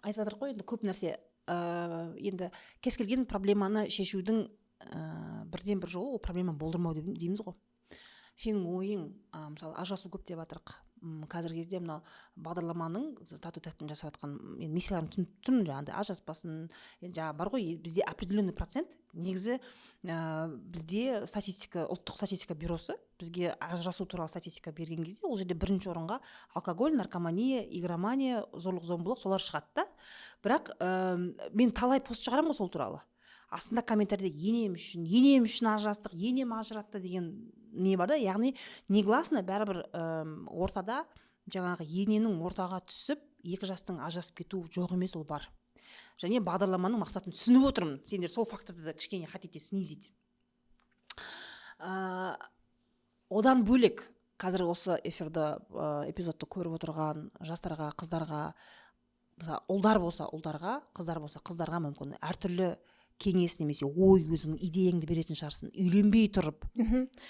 айтып жатыр ғой, енді көп нәрсе, енді кез келген проблеманы шешудің бірден бір жолы, ол проблема болдырмау дейміз ғой. Сенің ойың, мысалы, ажырасу көп деп жатырық. Қазіргі кезде мынау бағдарламаның тату-тәттін жасап жатқан миссияларын түсініп жаңағыдай ажыраспасын, жаңа бар ғой, бізде определенный процент, негізі бізде ұлттық статистика бюросы бізге ажырасу туралы статистика берген кезде ол жерде бірінші орынға алкоголь, наркомания, игромания, зорлық-зомбылық солар шығады да. Бірақ мен талай пост шығарамын ғой сол туралы. Астында комментарийде енем үшін ажырастық, енем ажыратты деген не бар да, яғни негласно бәрібір ортада жаңағы ененің ортаға түсіп, екі жастың ажырасып кету жоқ емес, ол бар. Және бағдарламаның мақсатын түсініп отырмын. Сендер сол факторды да кішкене хотите снизить. Одан бөлек, қазір осы эпизодты көріп отырған жастарға, қыздарға, ұлдар болса ұлдарға, қыздар болса қыздарға мүмкін әртүрлі кеңес немесе ой, өзің идеяңды беретін шығарсың. Үйленбей тұрып,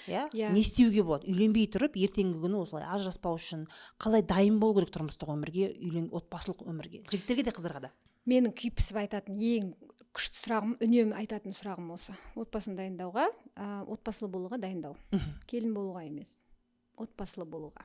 Иә. не істеуге болады? Үйленбей тұрып, ертеңгі күні осылай ажыраспау үшін қалай дайын болу керек тұрмыстық өмірге, отбасылық өмірге? Жігіттерге де қыздарға да. Менің күйпісіп айтатын ең күшті сұрағым, үнемі айтатын сұрағым осы. Отбасын дайындауға, отбасылы болуға дайындау. Келін болуға емес. Отбасылы болуға.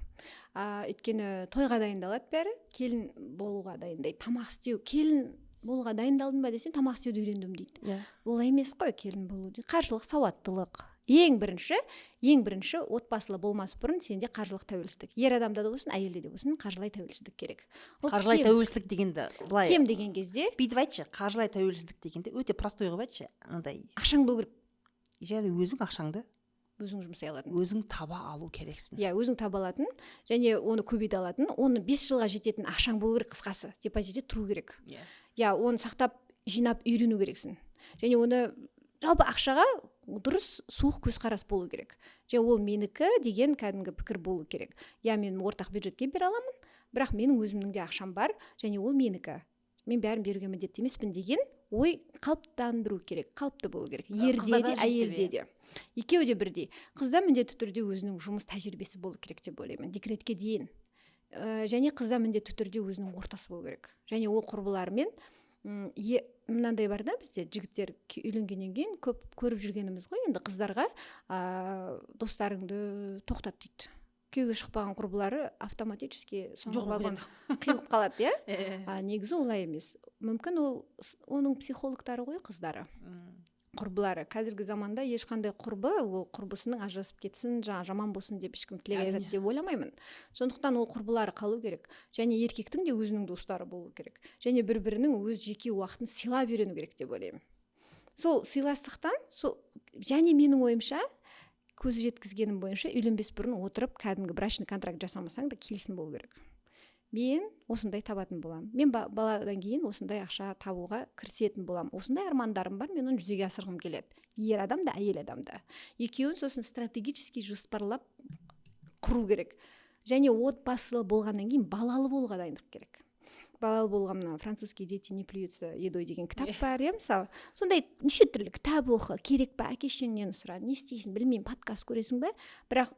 Өйткені тойға дайындалады бәрі, келін болуға дайындайды. Тамақ істеу, келін болуға дайындалдым ба десең, тамақ істеуді үйрендім дейді. Олай емес қой келін болу. Қаржылық сауаттылық. Ең бірінші отбасылы болмас бұрын сенде қаржылық тәуелсіздік. Ер адамда да болсын, әйелде де болсын, қаржылай тәуелсіздік керек. Қаржылай тәуелсіздік дегенді былай. Кем деген кезде? Бүйтіп айтшы, қаржылай тәуелсіздік дегенде өте простой қылып айтшы, андай. Ақшаң болу керек. Және өзің ақшаңды өзің жұмсай алатын. Өзің таба алу керексің. Иә, өзің таба алатын, және оны көбейте алатын, оны 5 жылға жететін ақшаң болу керек, қысқасы. Депозитте тұру керек. Иә, оны сақтап, жинап үйрену керексің. Және оны жалпы ақшаға дұрыс суық көзқарас болу керек. Және ол менікі деген кәдімгі пікір болу керек. Иә, мен ортақ бюджетке бере аламын, бірақ менің өзімнің де ақшам бар, және ол менікі. Мен бәрін беруге міндетті емеспін деген ой қалыптандыру керек, қалыпты болу керек. Ерде де, әйелде де. Екеуі де бірдей. Қызда міндетті түрде өзінің жұмыс тәжірибесі болу керек деп ойлаймын. Декретке дейін. Және қызда міндетті түрде өзінің ортасы болу керек. Және ол құрбыларымен мынандай бар да, бізде жігіттер үйленгеннен кейін көп көріп жүргеніміз ғой, енді қыздарға достарыңды тоқтат дейді. Күйеуге шықпаған құрбылары автоматически соңғы вагон қиылып қалады, иә? Негізі олай емес. Мүмкін оның психологтары ғой қыздары. Құрбылары. Қазіргі заманда ешқандай құрбы, ол құрбысының ажырасып кетсін, жаман болсын деп ешкім тілек айтады деп ойламаймын. Сондықтан ол құрбылары қалу керек. Және еркектің де өзінің достары болу керек. Және бір-бірінің өз жеке уақытын сыйлап үйрену керек деп ойлаймын. Сол сыйластықтан, және менің ойымша, көз жеткізгенім бойынша, үйленбес бұрын отырып, кәдімгі брачный контракт жасамасаң да келісім болу керек. Мен осындай табатын боламын. Мен баладан кейін осындай ақша табуға кірісетін боламын. Осындай армандарым бар, мен оны жүзеге асырғым келеді. Ер адам да, әйел адам да. Екеуін сосын стратегически жоспарлап құру керек. Және отбасылы болғаннан кейін балалы болуға дайындық керек. Балалы болғаннан французский дети не плюются едой деген кітап бар, мысалы. Сондай неше түрлі кітап оқы, керек па, әке-шешеңнен сұра, не істейсің, білмеймін, подкаст көресің бе? Бірақ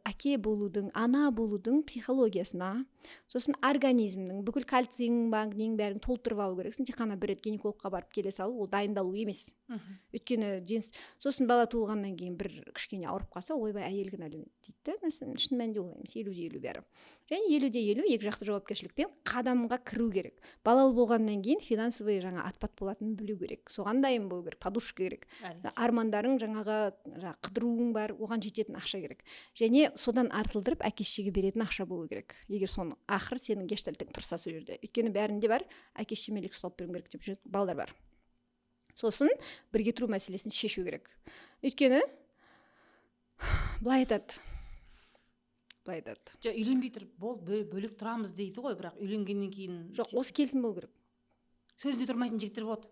әке болудың, ана болудың психологиясына, сосын организмнің бүкіл кальцийің нең бәрін толтырып алу керексің. Тек қана бір рет гинекологқа барып келе салу, ол дайындалу емес. Өйткені сосын бала туылғаннан кейін бір кішкене ауырып қалса, ойбай, әйел кінәлі дейді. Шын мәнінде олай емес, 50-50 бәрі. Және 50-50 екі жақты жауапкершілікпен қадамға кіру керек. Балалы болғаннан кейін финансовый атпат болатынын білу керек. Соған дайын болу керек, подушка керек. Армандарың қыдыруың бар, оған жететін ақша керек. Және содан артылдырып әке-шешеге беретін ақша болу керек. Егер соны ақыр сенің гештальтың тұрса сол жерде. Өйткені бәрінде бар, әке-шешеме елік ұсталып беруім керек деп жүретін балдар бар. Сосын бірге тұру мәселесін шешу керек. Өйткені былай айтады. Үйленбей тұрып, бөлек тұрамыз дейді ғой, бірақ үйленгеннен кейін... Жоқ, осы келісім болу керек. Сөзінде тұрмайтын жігіттер болады.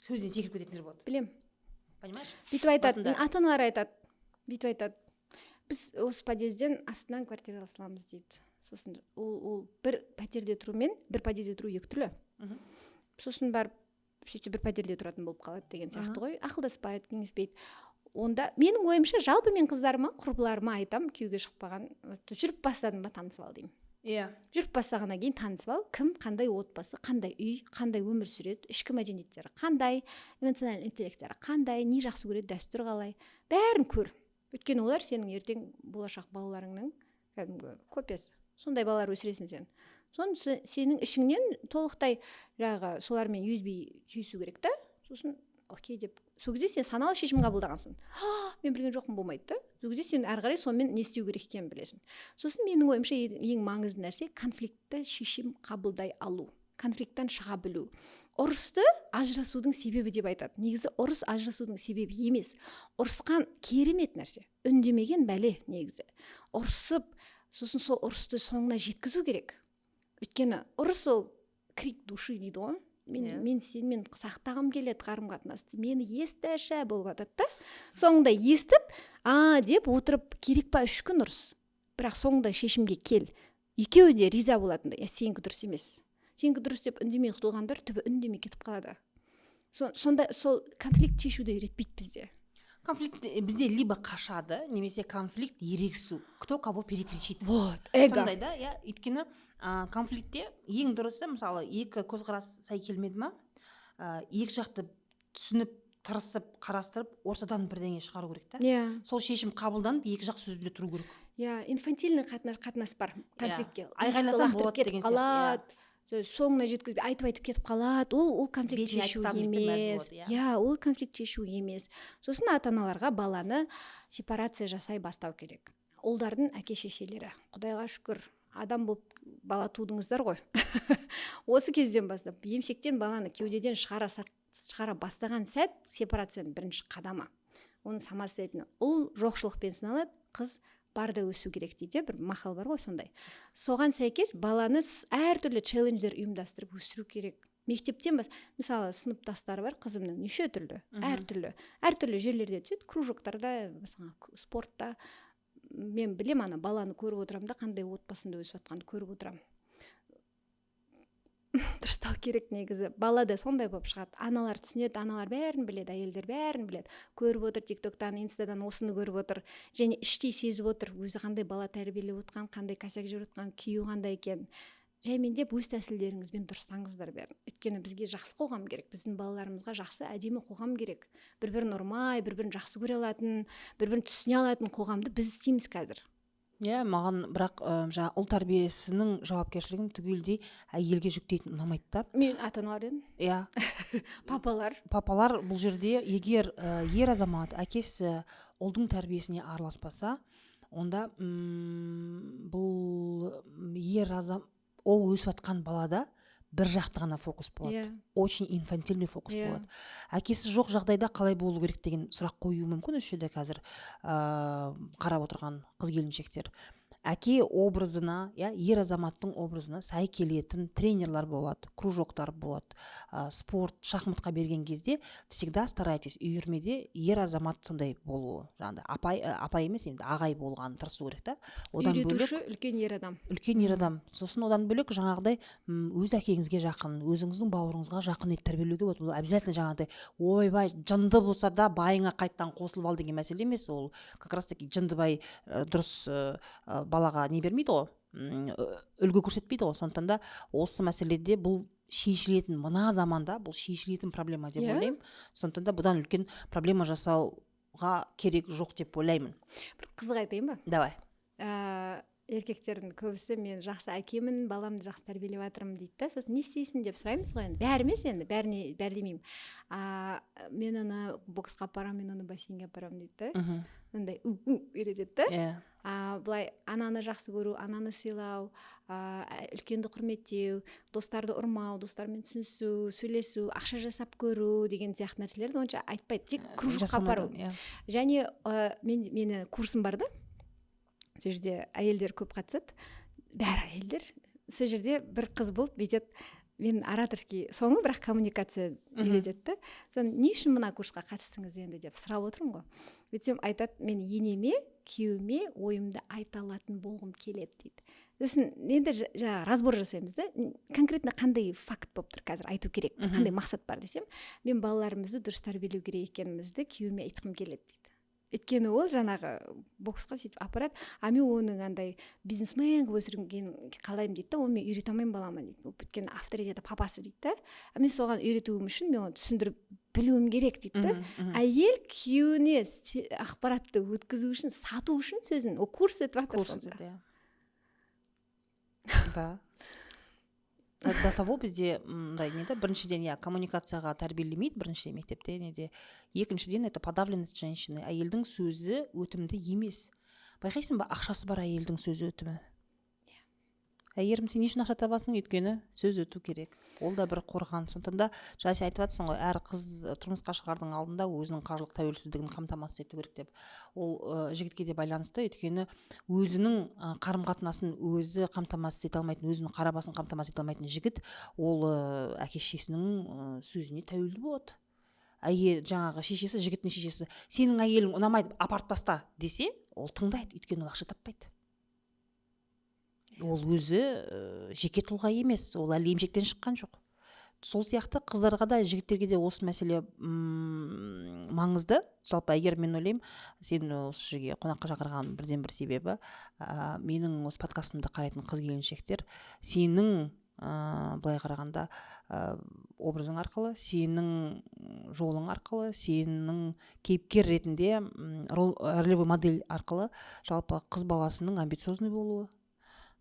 Сөзден секіріп кететіндер болады. Білем. Понимаешь? Бүйтіп айтады, ата-аналар айтады. Бүйтіп айтады. Біз осы подъезден астынан квартира саламыз дейді. Сосын ол бір пәтерде тұрумен, бір подъездде тұру екі түрлі. Сосын барып, сөйтіп бір пәтерде тұратын болып қалады деген сияқты ғой. Ақылдаспайды, кеңеспейді. Онда менің ойымша жалпы мен қыздарыма, құрбыларыма айтам, күйеуге шықпаған, жүріп бастадым ба танысып ал деймін. Жүріп бастағаннан кейін танысып ал, кім, қандай отбасы, қандай үй, қандай өмір сүреді, ішкі мәдениеттері қандай, эмоциональный интеллекттері қандай, не жақсы көреді, дәстүр қалай, бәрін көр. Өйткені олар сенің ертең болашақ балаларыңның кәдімгі копиясы. Сондай балалар өсіресің сен. Соны сенің ішіңнен толықтай солармен үзбей түйісу керек та. Сосын окей деп. Сол кезде сен саналы шешім қабылдағансың. Мен білген жоқпын болмайды да. Сол кезде сен әрі қарай сонымен не істеу керек екенін білесің. Сосын менің ойымша ең маңызды нәрсе конфликтті шешім қабылдай алу. Конфликттен шыға білу. Ұрысты ажырасудың себебі деп айтады. Негізі ұрыс ажырасудың себебі емес. Ұрысқан керемет нәрсе. Үндемеген бәле негізі. Ұрысып, сосын сол ұрысты соңына жеткізу керек. Өйткені ұрыс ол крик души дейді ғой. Мен сенімен сақтағым келеді қарым-қатынасты. Мені естіші болып жатады да. Соңында естіп, деп отырып керек па 3 күн ұрыс. Бірақ соңында шешімге кел. Екеуі де риза болатындай. Сенікі дұрыс емес. Сенікі дұрыс деп үндемей құтылғандар түбі үндемей кетіп қалады. сонда сол конфликт шешуді үйретпейді бізде. Конфликт бізде либо қашады, немесе конфликт ерегісу, кто кого перекричит. Вот, эго. Сондай да, өйткені конфликтте ең дұрысы, мысалы, екі көзқарас сай келмеді ма, екі жақты түсініп, тырысып, қарастырып, ортадан бірдеңе шығару керек та. Сол шешім қабылданып, екі жақ сөзінде тұру керек. Инфантильный қатынас бар конфликтке. Айғайласам болады деген сияқты. Соңына жеткізбей айтып кетіп қалады. Ол конфликт шешу емес. Ол конфликт шешу емес. Сосын ата-аналарға баланы сепарация жасай бастау керек. Олардың әке-шешелері, Құдайға шүкір, адам болып бала тудыңыздар ғой. Осы кезден бастап емшектен баланы кеудеден шығара бастаған сәт сепарацияның бірінші қадамы. Оның самостоятельно. Ұл жоқшылықпен сыналады, қыз барда өсу керек дейді, бір мақал бар ғой сондай. Соған сәйкес баланы әртүрлі челлендждер ұйымдастырып өсіру керек. Мектептен мысалы сыныптастары бар қызымның неше түрлі, әртүрлі жерлерде түседі, кружоктарда, спортта. Мен білем, баланы көріп отырам да, қандай отбасында өсіп жатқанын көріп отырам. Дұрыстау керек негізі. Бала да сондай болып шығады. Аналар түсінеді, аналар бәрін біледі, әйелдер бәрін біледі. Көріп отыр, тиктоктан, инстадан осыны көріп отыр. Және іштей сезіп отыр, өзі қандай бала тәрбиелеп отқан, қандай косяк жүріп отқан, күйі қандай екен. Жаймендеп өз тәсілдеріңізбен дұрыстаңыздар бәрін. Өйткені бізге жақсы қоғам керек, біздің балаларымызға жақсы, әдемі қоғам керек. Бір-бірін ұрмай, бір-бірін жақсы көре алатын, бір-бірін түсіне алатын қоғамды біз істейміз қазір. Маған бірақ жаңа ұл тәрбиесінің жауапкершілігін түгелдей әйелге жүктейтін ұнамайды да. Мен ата-аналар едім. Папалар бұл жерде егер ер азамат әкесі ұлдың тәрбиесіне араласпаса, онда бұл ол өсіп жатқан балада бір жақты ғана фокус болады. Очень инфантильный фокус болады. Әкесі жоқ жағдайда қалай болу керек деген сұрақ қою мүмкін осы жерде қазір қарап отырған қыз-келіншектер. Әке образына, ер азаматтың образына сай келетін тренерлар болады, кружоктар болады, спорт, шахматқа берген кезде всегда старайтесь үйірмеде ер азамат сондай болуы. Жаңағыдай апай емес, енді ағай болғанын тырысу керек та. Үйретуші үлкен ер адам. Үлкен ер адам. Сосын одан бөлек жаңағыдай өз әкеңізге жақын, өзіңіздің бауырыңызға жақын етіп тәрбиелеуге болады. Бұл обязательно жаңағыдай ойбай жынды болса да байыңа қайттан қосылып ал деген мәселе емес. Ол как раз таки жындыбай дұрыс балаға не бермейді ғой, үлгі көрсетпейді ғой. Сондықтан да осы мәселеде бұл шешілетін, мына заманда бұл шешілетін проблема деп ойлаймын. Сондықтан да бұдан үлкен проблема жасауға керек жоқ деп ойлаймын. Бір қызық айтайын ба? Давай. Еркектердің көбісі мен жақсы әкемін, баламды жақсы тәрбиелеп жатырмын дейді да. Сосын не істейсің деп сұраймыз ғой енді. Бәрі емес енді, бәрі демеймін. Мен аны боксқа апарамын, мен аны бассейнге апарамын дейді да. Андай үйретеді да. Былай ананы жақсы көру, ананы сыйлау, үлкенді құрметтеу, достарды ұрмау, достармен түсінісу, сөйлесу, ақша жасап көру деген сияқты нәрселерді онша айтпайды, тек кружокқа апару. Және мені курсым бар да. Сол жерде әйелдер көп қатысады, бәрі әйелдер. Сол жерде бір қыз болып бүйтеді, мен ораторский соңы бірақ коммуникация үйретеді. Соны не үшін мына курсқа қатыстыңыз енді деп сұрап отырмын ғой. Өйтсем айтады, мен енеме, күйеуіме ойымды айта алатын болғым келеді дейді. Сосын енді жаңа разбор жасаймыз да, конкретно қандай факт болып тұр қазір айту керек, қандай мақсат бар десем, мен балаларымызды дұрыс тәрбиелеу керек екенімізді күйеуіме айтқым келеді дейді. Өйткені ол жаңағы боксқа сөйтіп апарады, мен оның андай бизнесмен қылып өсірген қалаймын дейді да, оны мен үйрете алмаймын балама дейді. Өйткені авторитеті папасы дейді да. Мен соған үйретуім үшін мен оны түсіндіріп білуім керек дейді да. Әйел күйеуіне ақпаратты өткізу үшін, сату үшін сөзін, ол курс етіп жатыр. Да. До того бізде біріншіден коммуникацияға тәрбиелемейді, біріншіден мектепте, екіншіден это подавленность женщины. Әйелдің сөзі өтімді емес. Байқайсың ба, ақшасы бар әйелдің сөзі өтімі. Әйелім, сен не үшін ақша табасың? Өйткені сөз өту керек. Ол да бір қорған. Сондықтан да жаңа айтып жатсың ғой, әр қыз тұрмысқа шығардың алдында өзінің қаржылық тәуелсіздігін қамтамасыз ету керек деп. Ол жігітке де байланысты, өйткені өзінің қарым-қатынасын өзі қамтамасыз ете алмайтын, өзінің қарабасын қамтамасыз ете алмайтын жігіт, ол әке-шешесінің сөзіне тәуелді болады. Әйел жаңағы шешесі, жігіттің шешесі, сенің әйелің ұнамайды, апарып таста десе, ол тыңдайды, өйткені ол ақша таппайды. Ол өзі жеке тұлға емес, ол әлі емшектен шыққан жоқ. сол сияқты қыздарға да жігіттерге де осы мәселе маңызды. Жалпы егер мен ойлаймын, сен осы жерге қонаққа шақырған бірден бір себебі, менің осы подкастымды қарайтын қыз келіншектер сенің былай қарағанда образың арқылы, сенің жолың арқылы, сенің кейіпкер ретінде ролевой модель арқылы жалпы қыз баласының амбициозный болуы,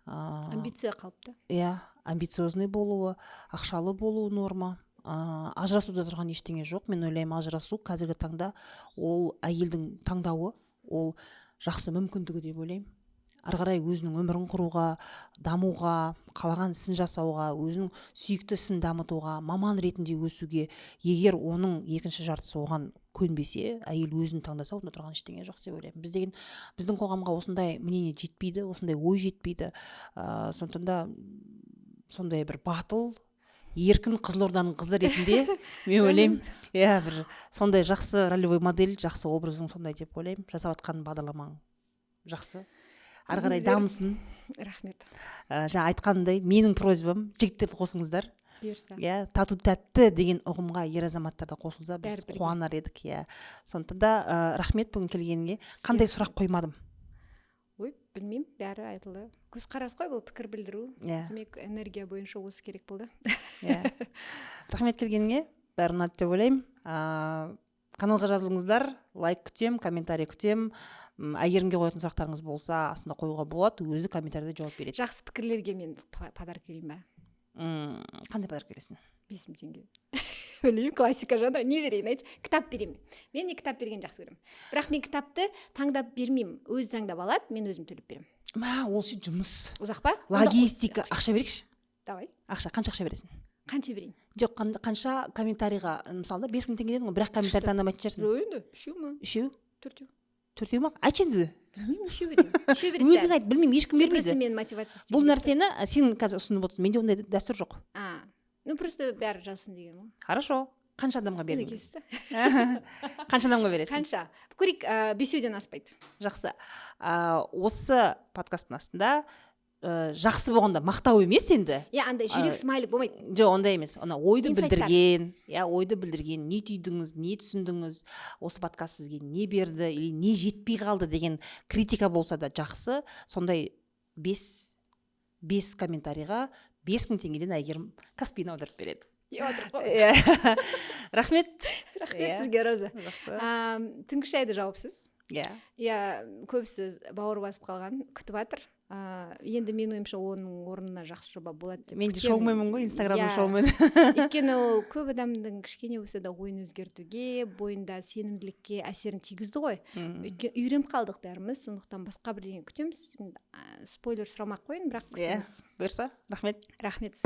амбиция қалыпты. иә, амбициозный болуы, ақшалы болуы норма. Ажырасуда тұрған ештеңе жоқ. Мен ойлаймын, ажырасу қазіргі таңда ол әйелдің таңдауы, ол жақсы мүмкіндігі деп ойлаймын. Ары қарай өзінің өмірін құруға, дамуға, қалаған ісін жасауға, өзінің сүйікті ісін дамытуға, маман ретінде өсуге, егер оның екінші жартысы оған көнбесе, әйел өзін таңдаса, онда тұрған ештеңе жоқ деп ойлаймын. Біздің қоғамға осындай мнение жетпейді, осындай ой жетпейді. Сондықтан да сондай бір батыл, еркін Қызылорданың қызы ретінде мен ойлаймын, иә, бір сондай жақсы ролевой модель, жақсы образың сондай деп ойлаймын. Жасап жатқан бағдарламаң жақсы. Ары қарай дамысын. Рахмет. Жаңа айтқандай, менің просьбам, жігіттерді қосыңыздар. Бұйырса. Иә, тату тәтті деген ұғымға ер азаматтар да қосылса, біз Бәрі бірге. қуанар едік, иә. Сондықтан да рахмет бүгін келгенге. Қандай сұрақ қоймадым? Ой, білмеймін, бәрі айтылды. Көзқарас қой, бұл пікір білдіру. Иә. Демек, энергия бойынша осы керек болды. Иә. Рахмет келгенге. Бәрі ұнады деп ойлаймын. Каналға жазылыңыздар, лайк күтем, комментарий күтем. Әйгерімге қоятын сұрақтарыңыз болса, астында қоюға болады, өзі комментарийде жауап береді. Жақсы пікірлерге мен подарок берейін ба? Қандай подарок бересің? 5000 теңге. Білмеймін, классика жанры. Не берейін, айтшы? Кітап беремін. Мен не кітап берген жақсы көремін. Бірақ мен кітапты таңдап бермеймін. Өзі таңдап алады, мен өзім төлеп беремін. Ол ше жұмыс. Ұзақ па? Логистика. Ақша берейікші? Давай. Қанша ақша бересің? Қанша берейін? Жоқ, қанша комментарийға, мысалы, 5000 теңге дедің ғой, бірақ комментарий таңдамайтын шығарсың. Жоқ, енді, үшеу ма? Үшеу? Төртеу ма? Айтшы енді. Білмеймін, үшеу берейін. Өзің айт, білмеймін, ешкім бермейді. Просто мен мотивация істеймін. Бұл нәрсені сен қазір ұсынып отырсың, менде ондай дәстүр жоқ. Просто бәрі жазсын деген ғой. Хорошо. Қанша адамға бердің? Келісті. Қанша адамға бересің? Қанша? Көрейік, 5-ден аспайды. Жақсы. Осы подкасттың астында жақсы болғанда мақтау емес енді. Иә, андай жүрек смайлик болмайды. Жоқ, ондай емес. Ойды Инсайттар. білдірген, не түйдіңіз, не түсіндіңіз, осы подкаст сізге не берді, или не жетпей қалды деген критика болса да жақсы. Сондай 5 комментарийға 5000 теңгеден Әйгерім Каспийна аударып береді. Рахмет. Рахмет сізге, Роза. Жақсы. Түнгі шайды жауапсыз. Иә. Көбісі бауыр басып қалған, күтіп жатыр. Енді мен ойымша оның орнына жақсы жоба болады деп. Мен де шоумэнмін ғой, инстаграмның шоумен. Өйткені ол көп адамның кішкене болса да ойын өзгертуге, бойында сенімділікке әсерін тигізді ғой. Өйткені үйреніп қалдық бәріміз, сондықтан басқа бірдеңе күтеміз. Спойлер сұрамақ қойын, бірақ күтеміз. Бұйырса, рахмет. Рахмет.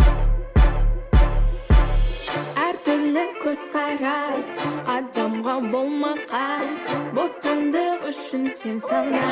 Әртүрлі көзқарас, адамға болма қас, бостандық үшін сен сана.